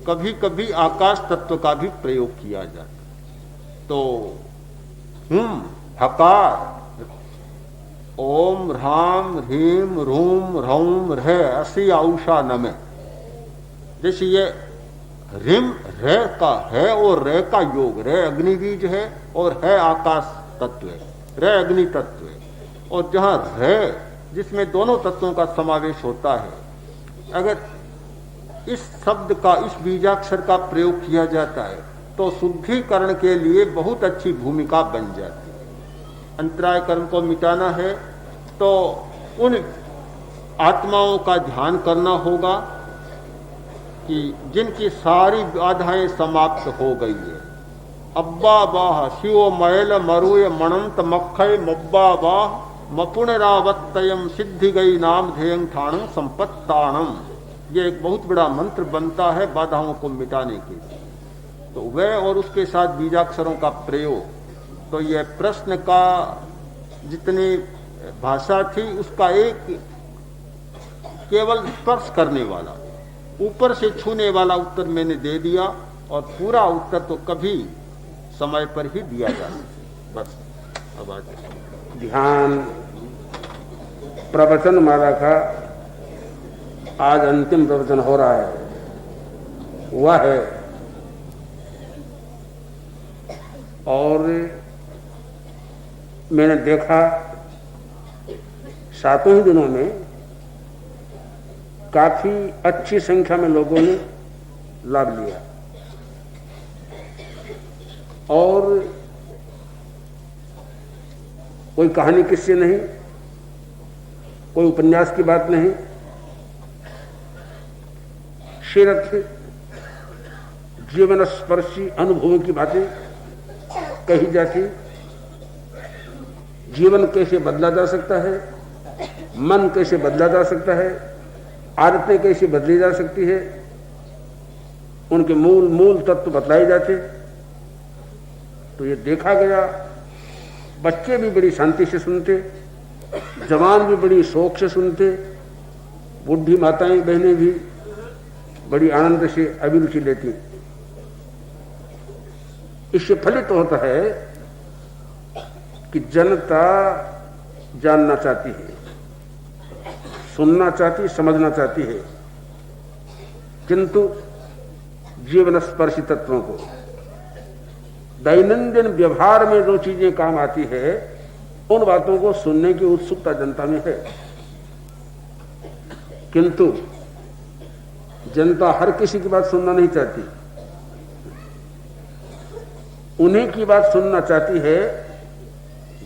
कभी कभी आकाश तत्व का भी प्रयोग किया जाता है। तो हकार, ओम ह्राम ह्रीम रूम रौम रह असी आउषा नमे, जैसे ये रिम रे का है और रे का योग, रे अग्नि बीज है और है आकाश तत्व है, रे अग्नि तत्व है। और जहां रे, जिसमें दोनों तत्वों का समावेश होता है, अगर इस शब्द का, इस बीजाक्षर का प्रयोग किया जाता है तो शुद्धिकरण के लिए बहुत अच्छी भूमिका बन जाती है। अंतराय कर्म को मिटाना है तो उन आत्माओं का ध्यान करना होगा कि जिनकी सारी बाधाएं समाप्त हो गई है। अब्बा बाह शिव मैल मरुय मणंत मक्खय मब्बा बाह मपुनरावत्तयम सिद्धि गई नाम ध्येयं ठाणं संपत्ताणम। ये एक बहुत बड़ा मंत्र बनता है बाधाओं को मिटाने के लिए। तो वह और उसके साथ बीजाक्षरों का प्रयोग, तो यह प्रश्न का जितनी भाषा थी उसका एक केवल स्पर्श करने वाला, ऊपर से छूने वाला उत्तर मैंने दे दिया, और पूरा उत्तर तो कभी समय पर ही दिया जा सकता। बस अब आज ध्यान प्रवचन माला का आज अंतिम प्रवचन हो रहा है। वह है, और मैंने देखा 7 ही दिनों में काफी अच्छी संख्या में लोगों ने लाभ लिया, और कोई कहानी किस्से नहीं, कोई उपन्यास की बात नहीं, शेरथ जीवन स्पर्शी अनुभवों की बातें कही जाती। जीवन कैसे बदला जा सकता है, मन कैसे बदला जा सकता है, आदतें कैसे बदली जा सकती है, उनके मूल तत्व बतलाए जाते। तो ये देखा गया, बच्चे भी बड़ी शांति से सुनते, जवान भी बड़ी शौक से सुनते, बुढ़ी माताएं बहनें भी बड़ी आनंद से अभिरुचि लेती। इससे फलित होता है कि जनता जानना चाहती है, सुनना चाहती, समझना चाहती है, किंतु जीवन स्पर्शी तत्वों को, दैनंदिन व्यवहार में जो चीजें काम आती है, उन बातों को सुनने की उत्सुकता जनता में है। किंतु जनता हर किसी की बात सुनना नहीं चाहती। उन्हीं की बात सुनना चाहती है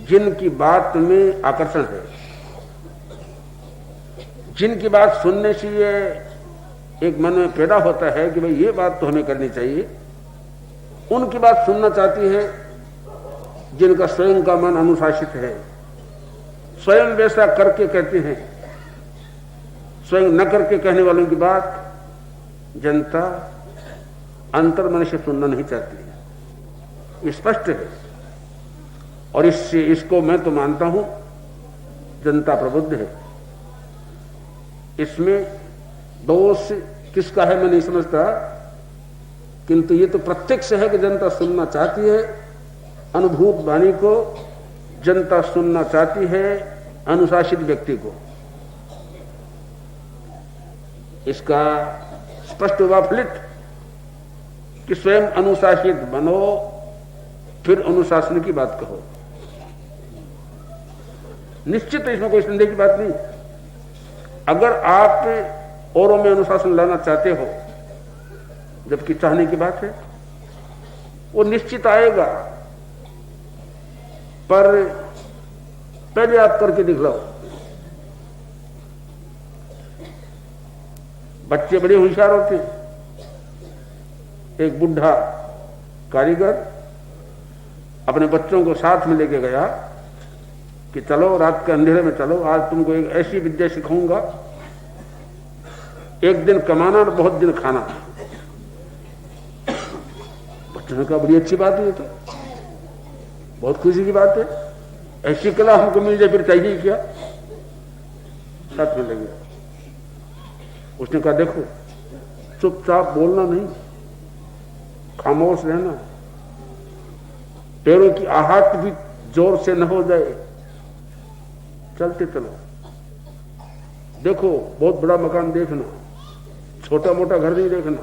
जिनकी बात में आकर्षण है, जिनकी बात सुनने से ये एक मन में पैदा होता है कि भाई ये बात तो हमें करनी चाहिए। उनकी बात सुनना चाहती है जिनका स्वयं का मन अनुशासित है, स्वयं वैसा करके कहते हैं। स्वयं न करके कहने वालों की बात जनता अंतर मन से सुनना नहीं चाहती है, ये स्पष्ट है। और इसको मैं तो मानता हूं जनता प्रबुद्ध है। इसमें दोष किसका है मैं नहीं समझता, किंतु ये तो प्रत्यक्ष है कि जनता सुनना चाहती है अनुभूत वाणी को, जनता सुनना चाहती है अनुशासित व्यक्ति को। इसका स्पष्ट हुआ फलित कि स्वयं अनुशासित बनो, फिर अनुशासन की बात कहो। निश्चित इसमें कोई संदेह की बात नहीं। अगर आप औरों में अनुशासन लाना चाहते हो, जबकि चाहने की बात है, वो निश्चित आएगा, पर पहले आप करके दिखलाओ। बच्चे बड़े होशियार होते। एक बुढ़ा कारीगर अपने बच्चों को साथ में लेके गया कि चलो रात के अंधेरे में चलो, आज तुमको एक ऐसी विद्या सिखाऊंगा, एक दिन कमाना और बहुत दिन खाना। बच्चों ने कहा बड़ी अच्छी बात है, ये तो बहुत खुशी की बात है, ऐसी कला हमको मिल जाए फिर चाहिए क्या। साथ में लगे। उसने कहा देखो, चुपचाप बोलना नहीं, खामोश रहना, पैरों की आहट भी जोर से न हो जाए, चलते चलो। देखो बहुत बड़ा मकान देखना, छोटा मोटा घर नहीं देखना,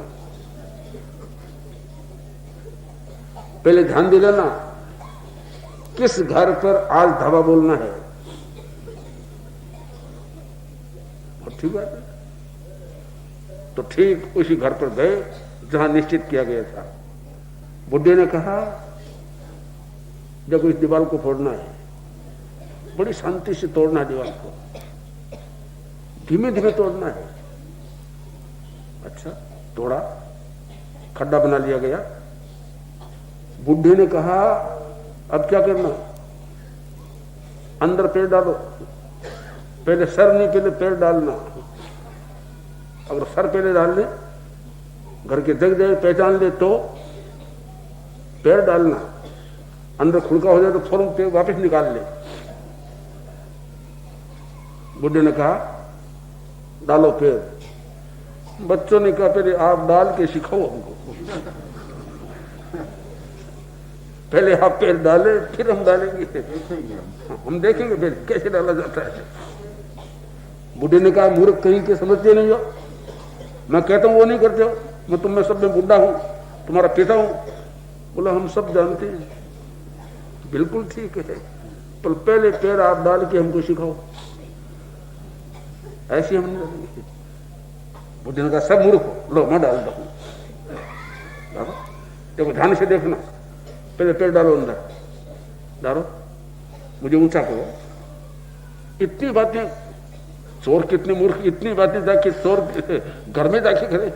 पहले ध्यान दे लेना किस घर पर आज धावा बोलना है। और ठीक बात है। तो ठीक उसी घर पर गए जहां निश्चित किया गया था। बुढ़े ने कहा देखो इस दीवार को फोड़ना है, बड़ी शांति से तोड़ना है दीवार को, धीमे धीमे तोड़ना है। अच्छा, तोड़ा, खड्डा बना लिया गया। बुढ़े ने कहा अब क्या करना, अंदर पैर डालो, पहले सर नहीं पहले पैर डालना। अगर सर पहले डाल ले, घर के जगह पहचान ले तो पैर डालना, अंदर खुड़का हो जाए तो फौरन पैर वापस निकाल ले। बुढ़े ने कहा डालो पैर। बच्चों ने कहा पहले आप डाल के सिखाओ हमको, पहले आप पैर डाले फिर हम डालेंगे, हम देखेंगे फिर कैसे डाला जाता है। बुढ़े ने कहा मूर्ख कहीं के समझते नहीं हो, मैं कहता हूं वो नहीं करते हो, मैं तुम में सब में बुढ़ा हूं, तुम्हारा पिता हूं। बोला हम सब जानते हैं, बिल्कुल ठीक है, पर पहले पैर आप डाल के हमको सिखाओ, ऐसे हम नहीं डालेंगे। बुढ़े ने कहा सब मूर्ख हो, लो मैं डाल दूं। देखो ध्यान से देखना, पहले पैर डालो, अंदर डालो, मुझे ऊंचा करो। इतनी बातें, चोर कितने मूर्ख, इतनी बातें जाके चोर घर में जाके करे,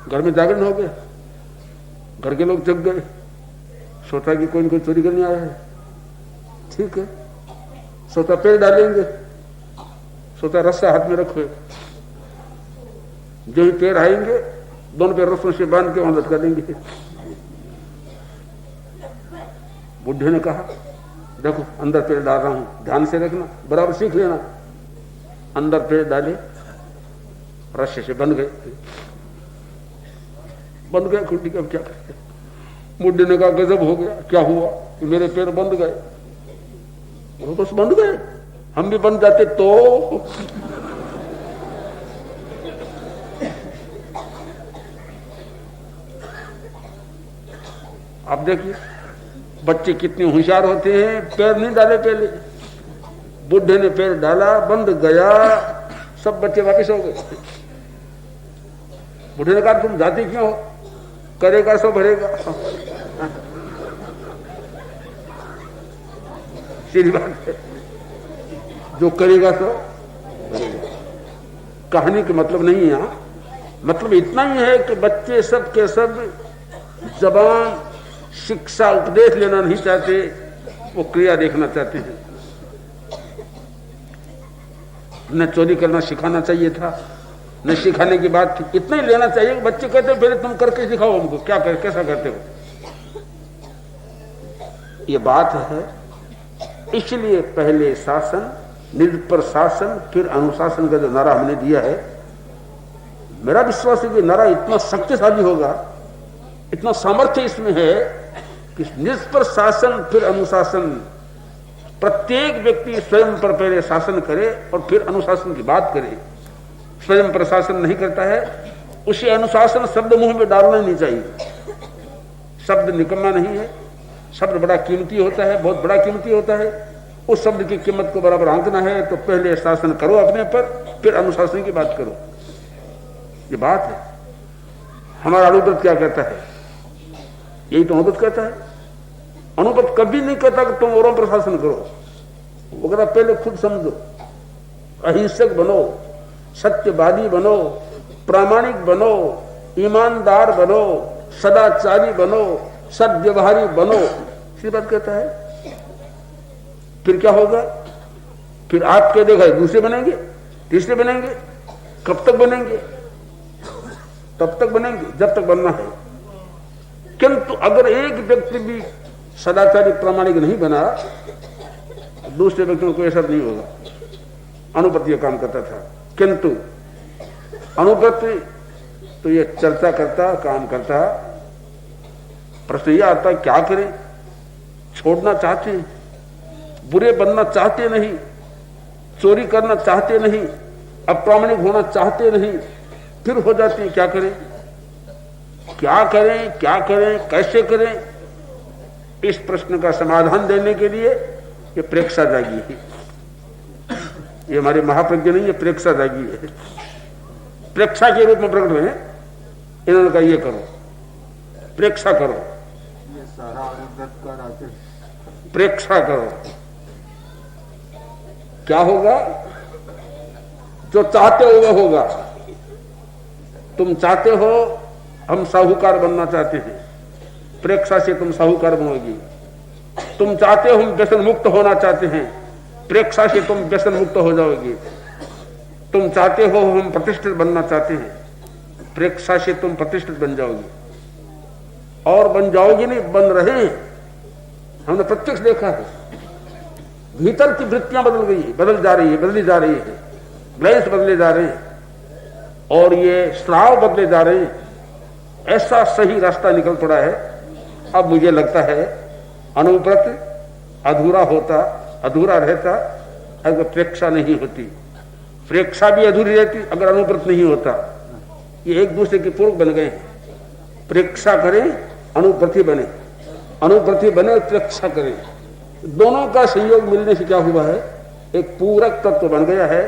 घर में जागरण हो गया, घर के लोग जग गए, सोचा कि कोई न कोई चोरी करने आया है। ठीक है, सोचा पैर डालेंगे, सोचा रस्सा हाथ में रखो, जो ही पैर आएंगे दोनों पैर रस्सों से बांध के वहां लटका देंगे। बुढ़े ने कहा देखो अंदर पैर डाल रहा हूं, ध्यान से रखना, बराबर सीख लेना। अंदर पैर डाले, रस्से से बंध गए, बंद गए खुंटी का। क्या करते? बुढ़े ने कहा गजब हो गया, क्या हुआ? मेरे पैर बंद गए। वो बस बंद गए, हम भी बन जाते तो। आप देखिए बच्चे कितने होशियार होते हैं, पैर नहीं डाले पहले, बुढ़े ने पैर डाला, बंद गया, सब बच्चे वापस हो गए। बुढ़े ने कहा तुम जाते क्यों हो? करेगा सो भरेगा। सीधी बात है, जो करेगा सो भरेगा। कहानी का मतलब नहीं है यहां, मतलब इतना ही है कि बच्चे सब के सब जबान शिक्षा उपदेश लेना नहीं चाहते, वो क्रिया देखना चाहते हैं। न चोरी करना सिखाना चाहिए था, न सिखाने की बात थी, इतना ही लेना चाहिए। बच्चे कहते हैं पहले तुम करके सिखाओ हमको, क्या कर, कैसा करते हो। ये बात है, इसलिए पहले शासन, निज पर शासन, फिर अनुशासन का जो नारा हमने दिया है, मेरा विश्वास है कि नारा इतना शक्तिशाली होगा, इतना सामर्थ्य इसमें है कि निज पर शासन फिर अनुशासन। प्रत्येक व्यक्ति स्वयं पर पहले शासन करे और फिर अनुशासन की बात करे। स्वयं पर शासन नहीं करता है, उसे अनुशासन शब्द मुंह में डालना नहीं चाहिए। शब्द निकम्मा नहीं है, शब्द बड़ा कीमती होता है, बहुत बड़ा कीमती होता है। उस शब्द की कीमत को बराबर आंकना है तो पहले शासन करो अपने पर, फिर अनुशासन की बात करो। ये बात है। हमारा अनुव्रत क्या कहता है? यही तो अनुव्रत कहता है। अनुव्रत कभी नहीं कहता कि तुम औरों पर शासन करो, वो कहता पहले खुद समझो, अहिंसक बनो, सत्यवादी बनो, प्रामाणिक बनो, ईमानदार बनो, सदाचारी बनो, सद्व्यवहारी बनो। इसी बात कहता है। फिर क्या होगा? फिर आप क्या देखा, दूसरे बनेंगे, तीसरे बनेंगे, कब तक बनेंगे? तब तक बनेंगे जब तक बनना है। किंतु अगर एक व्यक्ति भी सदाचारी प्रामाणिक नहीं बना, दूसरे व्यक्तियों को असर नहीं होगा। अनुव्रत यह काम करता था। किंतु अनुव्रत तो ये चर्चा करता, काम करता। प्रश्न यह आता क्या करें? छोड़ना चाहते हैं, बुरे बनना चाहते नहीं, चोरी करना चाहते नहीं, अप्रामाणिक होना चाहते नहीं, फिर हो जाते हैं। क्या करें, क्या करें, क्या करें, कैसे करें? इस प्रश्न का समाधान देने के लिए ये प्रेक्षा जागी है। ये हमारे महाप्रज्ञ नहीं, ये प्रेक्षा जागी है। प्रेक्षा के रूप में प्रकट हुए। इन्होंने कहा ये करो, प्रेक्षा करो, ये सारा अनुव्रत का राज। प्रेक्षा करो। क्या होगा? जो चाहते हो वह होगा। तुम चाहते हो हम साहूकार बनना चाहते हैं, प्रेक्षा से तुम साहूकार बनोगी। तुम चाहते हो हम व्यसन मुक्त होना चाहते हैं, प्रेक्षा से तुम व्यसन मुक्त हो जाओगी। तुम चाहते हो हम प्रतिष्ठित बनना चाहते हैं, प्रेक्षा से तुम प्रतिष्ठित बन जाओगी। और बन जाओगी नहीं, बन रहे हैं। हमने प्रत्यक्ष देखा है। भीतर की वृत्तियां बदल गई है, बदल जा रही है, बदली जा रही है। ग्लैंस बदले जा रहे हैं और ये स्राव बदले जा रहे हैं। ऐसा सही रास्ता निकल पड़ा है। अब मुझे लगता है अनुव्रत अधूरा होता, अधूरा रहता अगर प्रेक्षा नहीं होती। प्रेक्षा भी अधूरी रहती अगर अनुव्रत नहीं होता। ये एक दूसरे के पूरक बन गए हैं। प्रेक्षा करें, अनुव्रती बने, अनुव्रती बने, प्रेक्षा करें। दोनों का संयोग मिलने से क्या हुआ है? एक पूरक तत्व बन गया है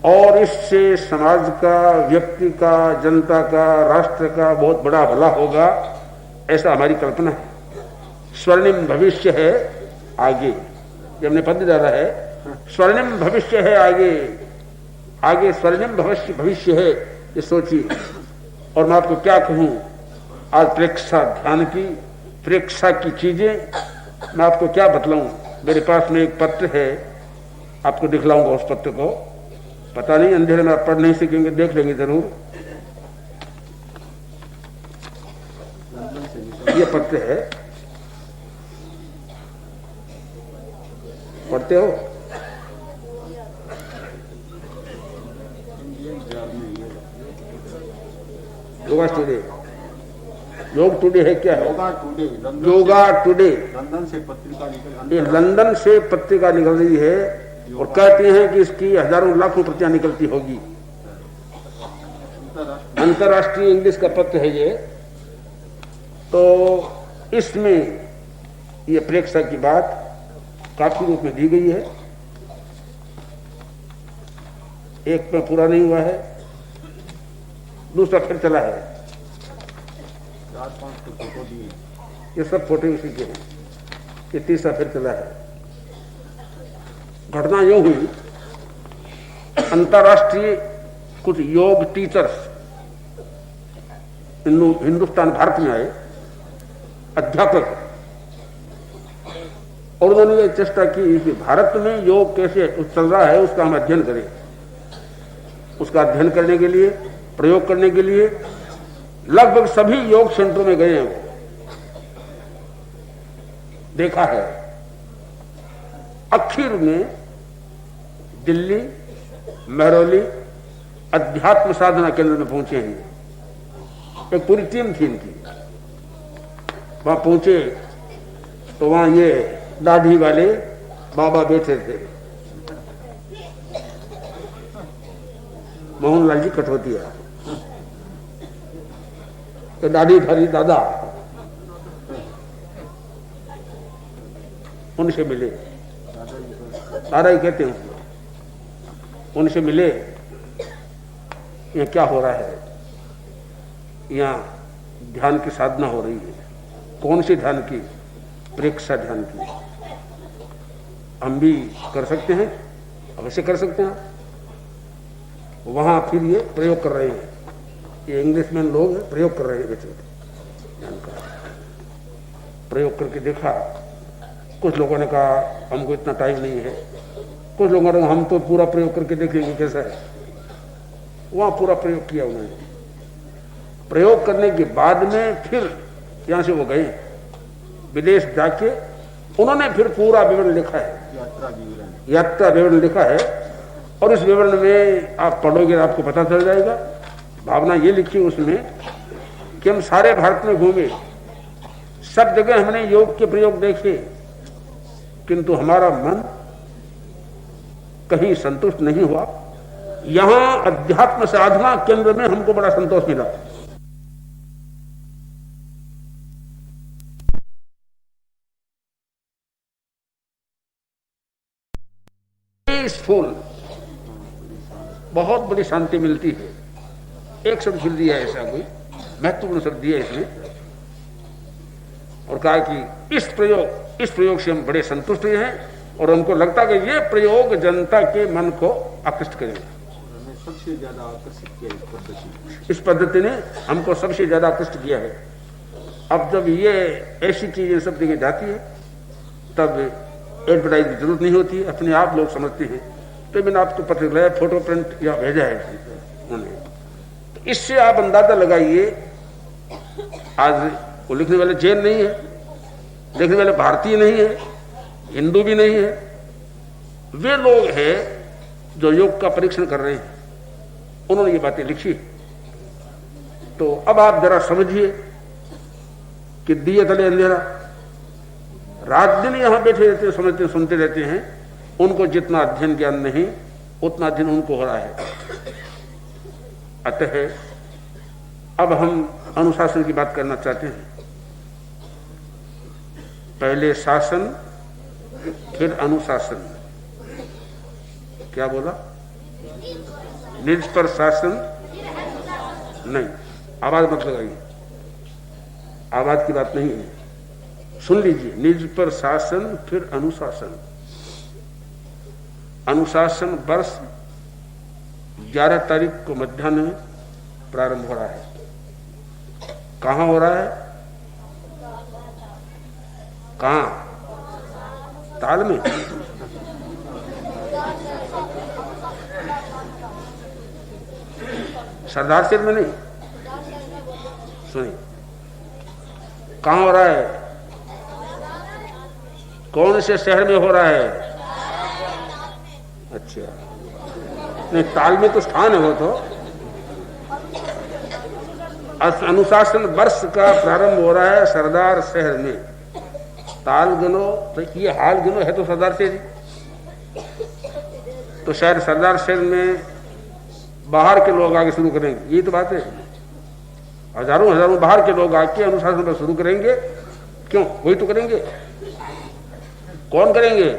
और इससे समाज का, व्यक्ति का, जनता का, राष्ट्र का बहुत बड़ा भला होगा, ऐसा हमारी कल्पना है। स्वर्णिम भविष्य है आगे, ये हमने पद डाला है। स्वर्णिम भविष्य है आगे, आगे स्वर्णिम भविष्य है, ये सोचिए। और मैं आपको क्या कहूं, आज प्रेक्षा ध्यान की, प्रेक्षा की चीजें मैं आपको क्या बतलाऊं। मेरे पास में एक पत्र है, आपको दिखलाऊंगा उस पत्र को। पता नहीं अंधेरे में आप पढ़ नहीं सकेंगे, देख लेंगे जरूर। ये पत्र है, पढ़ते हो? योगा टुडे, योग टुडे है क्या है? योगा टुडे। लंदन से पत्रिका निकल, ये लंदन से पत्रिका निकल रही है और कहते हैं कि इसकी हजारों लाखों प्रतियां निकलती होगी। अंतरराष्ट्रीय इंग्लिश का पत्र है ये। तो इसमें ये प्रेक्षा की बात काफी रूप में दी गई है। एक में पूरा नहीं हुआ है, दूसरा फिर चला है। 4-5 फोटो दिए, ये सब फोटो उसी के हैं। ये तीसरा फिर चला है। घटना यूं हुई, अंतरराष्ट्रीय कुछ योग टीचर्स हिंदुस्तान भारत में आए, अध्यापक, और उन्होंने ये चेष्टा की कि भारत में योग कैसे चल रहा है उसका हम अध्ययन करें। उसका अध्ययन करने के लिए, प्रयोग करने के लिए लगभग सभी योग सेंटरों में गए हैं। वो देखा है। आखिर में दिल्ली महरौली अध्यात्म साधना केंद्र में पहुंचे हैं। एक पूरी टीम थी इनकी। वहां पहुंचे तो वहां ये दाढ़ी वाले बाबा बैठे थे, मोहनलाल जी कठौतिया, तो दाढ़ी भरी दादा उनसे मिले, दादा ही कहते हैं, उनसे मिले। ये क्या हो रहा है? यहाँ ध्यान की साधना हो रही है। कौन सी ध्यान की? प्रेक्षा ध्यान की। हम भी कर सकते हैं, अवश्य कर सकते हैं। वहां फिर ये प्रयोग कर रहे हैं, ये इंग्लिशमैन लोग प्रयोग कर रहे हैं ध्यान का। प्रयोग करके देखा। कुछ लोगों ने कहा हमको इतना टाइम नहीं है, कुछ लोगों ने हम तो पूरा प्रयोग करके देखेंगे कैसा है। वहां पूरा प्रयोग किया उन्होंने। प्रयोग करने के बाद में फिर यहां से वो गए विदेश जाके, उन्होंने फिर पूरा विवरण लिखा है, यात्रा विवरण लिखा है। और इस विवरण में आप पढ़ोगे आपको पता चल जाएगा। भावना ये लिखी उसमें कि हम सारे भारत में घूमे, सब जगह हमने योग के प्रयोग देखे, किंतु हमारा मन कहीं संतुष्ट नहीं हुआ। यहां अध्यात्म साधना केंद्र में हमको बड़ा संतोष मिला। पीसफुल, बहुत बड़ी शांति मिलती है। एक शब्द फिर दिया ऐसा कोई महत्वपूर्ण शब्द दिया इसमें, और कहा कि इस प्रयोग से हम बड़े संतुष्ट हुए हैं और हमको लगता है कि ये प्रयोग जनता के मन को आकृष्ट करेगा। सबसे ज्यादा आकर्षित किया इस पद्धति ने हमको सबसे ज्यादा आकृष्ट किया है। अब जब ये ऐसी चीजें सब जगह जाती है तब एडवर्टाइज की जरूरत नहीं होती है, अपने आप लोग समझते हैं। तो मैंने आपको पत्र लाया, फोटो प्रिंट या भेजा है उन्होंने। तो इससे आप अंदाजा लगाइए, आज वो लिखने वाले जैन नहीं है, लिखने वाले भारतीय नहीं है, हिंदू भी नहीं है, वे लोग हैं जो योग का परीक्षण कर रहे हैं। उन्होंने ये बातें लिखी। तो अब आप जरा समझिए कि दिए तले अंधेरा, रात दिन यहां बैठे रहते, समझते सुनते रहते हैं। उनको जितना अध्ययन ज्ञान नहीं, उतना अध्ययन उनको हो रहा है। अतः अब हम अनुशासन की बात करना चाहते हैं। पहले शासन फिर अनुशासन। क्या बोला? निज पर शासन नहीं। आवाज मत लगाइए, आवाज की बात नहीं है, सुन लीजिए। निज पर शासन फिर अनुशासन। अनुशासन वर्ष 11 तारीख को मध्याह्न में प्रारंभ हो रहा है। कहां हो रहा है? कहां? ताल में? सरदार शहर में नहीं। सुनिए, कहां हो रहा है? कौन से शहर में हो रहा है? अच्छा, नहीं, ताल में तो स्थान है वो तो। अनुशासन वर्ष का प्रारंभ हो रहा है सरदार शहर में। ताल गिनो तो ये हाल गिनो है तो सरदार शहर, तो शायद सरदार शहर में बाहर के लोग आगे शुरू करेंगे, यही तो बात है। हजारों हजारों बाहर के लोग आके अनुशासन पर शुरू करेंगे। क्यों? वही तो करेंगे। कौन करेंगे?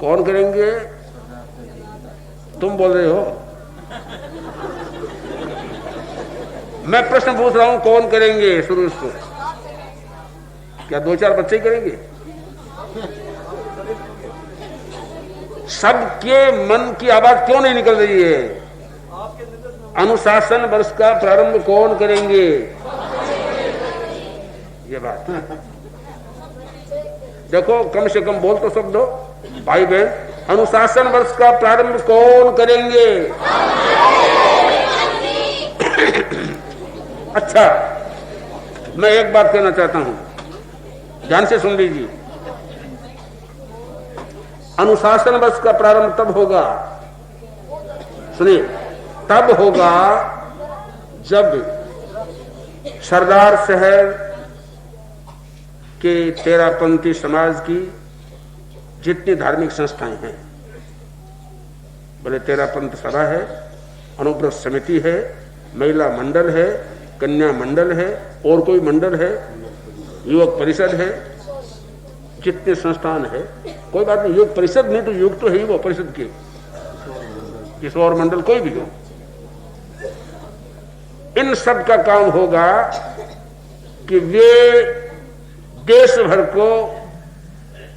कौन करेंगे? तुम बोल रहे हो, मैं प्रश्न पूछ रहा हूं, कौन करेंगे शुरू इसको? क्या 2-4 बच्चे ही करेंगे? सबके मन की आवाज क्यों नहीं निकल रही है? अनुशासन वर्ष का प्रारंभ कौन करेंगे? ये बात देखो, कम से कम बोल तो सब दो भाई बहन। अनुशासन वर्ष का प्रारंभ कौन करेंगे? अच्छा, मैं एक बात कहना चाहता हूं, ध्यान से सुन लीजिए। अनुशासन वर्ष का प्रारंभ तब होगा, सुनिए, तब होगा जब सरदार शहर के तेरापंथी समाज की जितनी धार्मिक संस्थाएं हैं, बोले तेरापंथ सभा है, अनुव्रत समिति है, महिला मंडल है, कन्या मंडल है, और कोई मंडल है, युवक परिषद है, जितने संस्थान है, कोई बात नहीं, युवक परिषद नहीं तो युग तो है ही वो परिषद के, किशोर मंडल कोई भी हो, इन सब का काम होगा कि वे देश भर को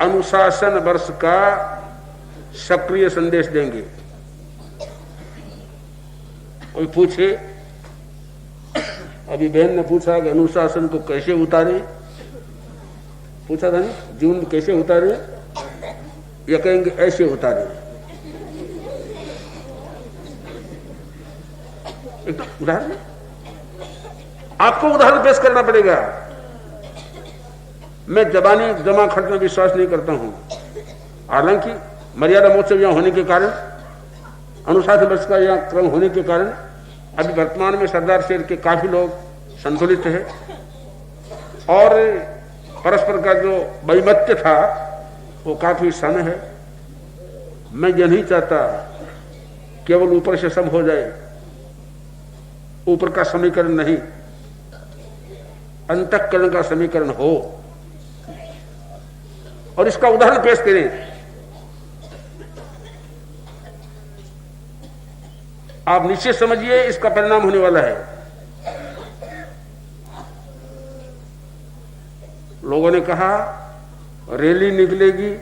अनुशासन वर्ष का सक्रिय संदेश देंगे। कोई पूछे, अभी बहन ने पूछा कि अनुशासन को कैसे उतारे, पूछा था ना, जीवन में कैसे उतारे, या कहेंगे ऐसे उतारे। एक उदाहरण, आपको उदाहरण पेश करना पड़ेगा। मैं जबानी जमा खर्च में विश्वास नहीं करता हूं, हालांकि मर्यादा महोत्सव यहां होने के कारण, अनुशासन वर्ष का यहां क्रम होने के कारण अभी वर्तमान में सरदार शहर के काफी लोग संतुलित है, और परस्पर का जो वैमत्य था वो काफी सम है। मैं ये नहीं चाहता केवल ऊपर से सब हो जाए, ऊपर का समीकरण नहीं, अंतःकरण का समीकरण हो। और इसका उदाहरण पेश करें, आप निश्चित समझिए इसका परिणाम होने वाला है। लोगों ने कहा रैली निकलेगी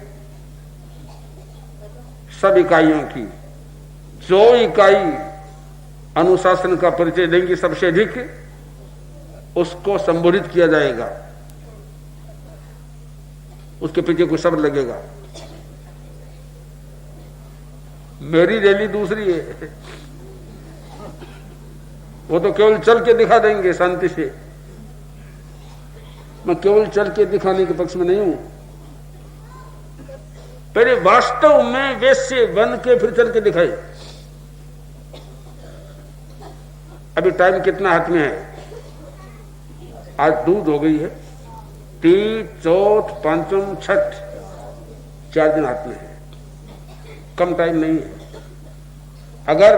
सब इकाइयों की, जो इकाई अनुशासन का परिचय देंगी सबसे अधिक उसको संबोधित किया जाएगा, उसके पीछे कोई शब्द लगेगा। मेरी रैली दूसरी है, वो तो केवल चल के दिखा देंगे शांति से। मैं केवल चल के दिखाने के पक्ष में नहीं हूं, पहले वास्तव में वैसे बन के फिर चल के दिखाए। अभी टाइम कितना हाथ में है? आज दूध हो गई है, तीज, चौथ, पंचम, छठ, 4 दिन हाथ में है, कम टाइम नहीं है। अगर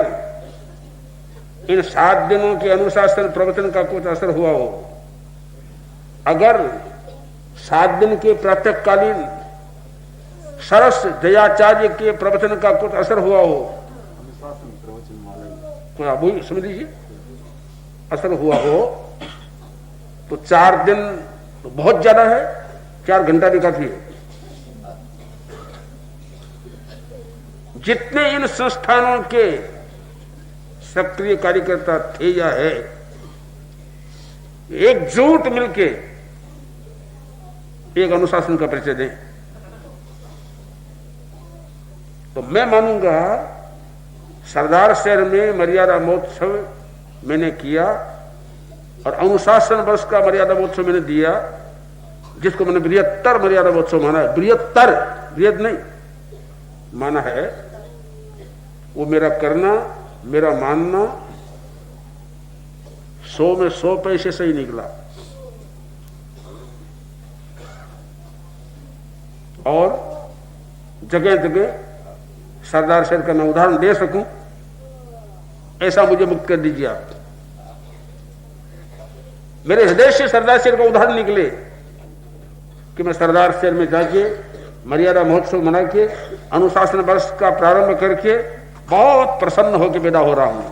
इन 7 दिनों के अनुशासन प्रवचन का कुछ असर हुआ हो, अगर 7 दिन के प्रातःकालीन सरस दयाचार्य के प्रवचन का कुछ असर हुआ हो, वही समझ लीजिए, असर हुआ हो, तो 4 दिन तो बहुत ज्यादा है, 4 घंटा भी काफी है। जितने इन संस्थानों के सक्रिय कार्यकर्ता थे या है, एकजुट मिलके एक अनुशासन का परिचय दें, तो मैं मानूंगा सरदार शहर में मर्यादा महोत्सव मैंने किया और अनुशासन वर्ष का मर्यादा महोत्सव मैंने दिया, जिसको मैंने बृहत्तर मर्यादा महोत्सव माना है। बृहत्तर, बृहद नहीं माना है। वो मेरा करना, मेरा मानना 100 में 100 पैसे से ही निकला। और जगह जगह सरदार शहर का मैं उदाहरण दे सकूं, ऐसा मुझे मुक्त कर दीजिए आप। मेरे हृदय से सरदार शहर का उदाहरण निकले कि मैं सरदार शहर में जाके मर्यादा महोत्सव मना के अनुशासन वर्ष का प्रारंभ करके बहुत प्रसन्न होकर पैदा हो रहा हूं।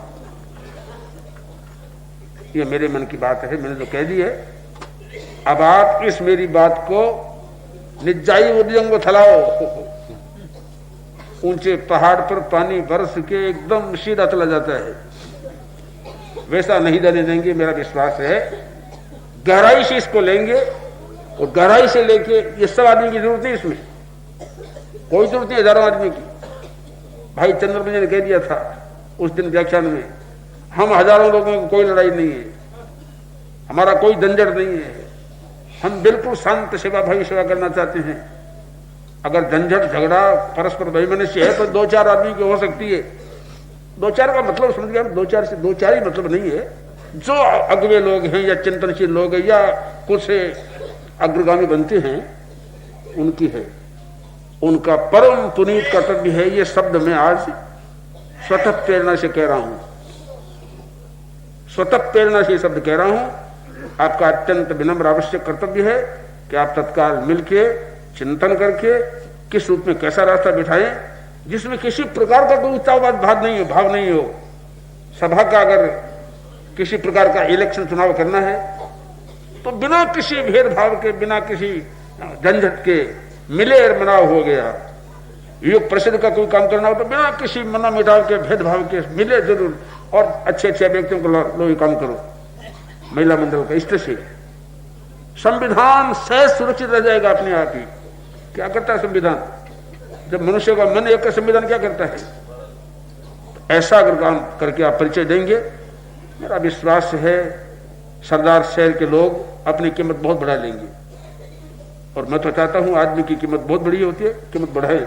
ये मेरे मन की बात है, मैंने तो कह दी है। अब आप इस मेरी बात को निजाई उद्यम को थलाओ। ऊंचे पहाड़ पर पानी बरस के एकदम सीधा चला जाता है, वैसा नहीं जाने देंगे, मेरा विश्वास है। गहराई से इसको लेंगे और गहराई से लेके ये सब आदमी की जरूरत नहीं, इसमें कोई जरूरत नहीं हजारों आदमी की। भाई चंद्रमंजन ने कह दिया था उस दिन व्याख्यान में, हम हजारों लोगों की कोई लड़ाई नहीं है, हमारा कोई झंझट नहीं है, हम बिल्कुल शांत सेवा भाई सेवा करना चाहते हैं। अगर झंझट झगड़ा परस्पर वैमनस्य है तो 2-4 आदमी की हो सकती है। 2-4 का मतलब समझ गया, 2-4 से 2-4 ही मतलब नहीं है। जो अगवे लोग हैं या चिंतनशील लोग हैं या कुछ अग्रगामी बनते हैं, उनकी है, उनका परम पुनीत कर्तव्य है। ये शब्द मैं आज स्वतः प्रेरणा से कह रहा हूं, स्वतः प्रेरणा से शब्द कह रहा हूं। आपका अत्यंत विनम्र आवश्यक कर्तव्य है कि आप तत्काल मिलके चिंतन करके किस रूप में कैसा रास्ता बिठाएं, जिसमें किसी प्रकार का कोई उच्चावाद भाव नहीं हो। सभा का अगर किसी प्रकार का इलेक्शन चुनाव करना है तो बिना किसी भेदभाव के, बिना किसी झंझट के मिले और मनाव हो गया। युग प्रसिद्ध का कोई काम करना हो तो बिना किसी मना मिटाव के, भेदभाव के मिले जरूर और अच्छे अच्छे व्यक्तियों को लो ये काम करो। महिला मंडल का इष्ट से संविधान सहज सुरक्षित रह जाएगा अपने आप ही। क्या करता है संविधान? जब मनुष्य का मन एक, संविधान क्या करता है? ऐसा अगर काम करके आप परिचय देंगे, मेरा विश्वास है सरदार शहर के लोग अपनी कीमत बहुत बढ़ा लेंगे। और मैं तो चाहता हूं आदमी की कीमत बहुत बड़ी होती है, कीमत बढ़ाए।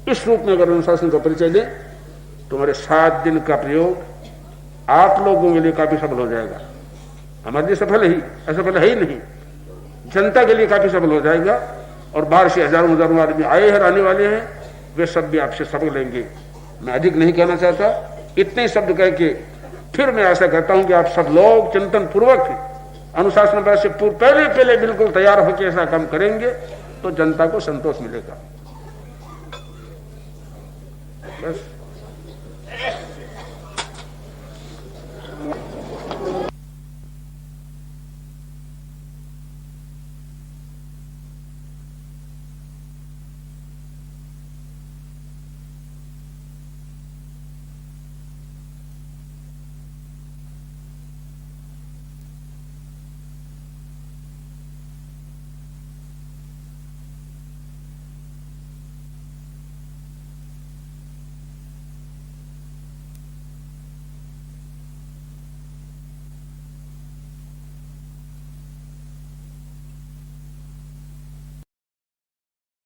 इस रूप में अगर अनुशासन का परिचय दें तो हमारे 7 दिन का प्रयोग आप लोगों के लिए काफी सफल हो जाएगा। हमारे लिए सफल ही, असफल है ही नहीं, जनता के लिए काफी सफल हो जाएगा। और बाहर से हजारों आदमी आए हैं, आने वाले हैं, वे सब भी आपसे सबक लेंगे। मैं अधिक नहीं कहना चाहता, इतने शब्द कह के फिर मैं आशा करता हूं कि आप सब लोग चिंतन पूर्वक अनुशासन वर्ष से पहले बिल्कुल तैयार होकर ऐसा काम करेंगे तो जनता को संतोष मिलेगा। बस।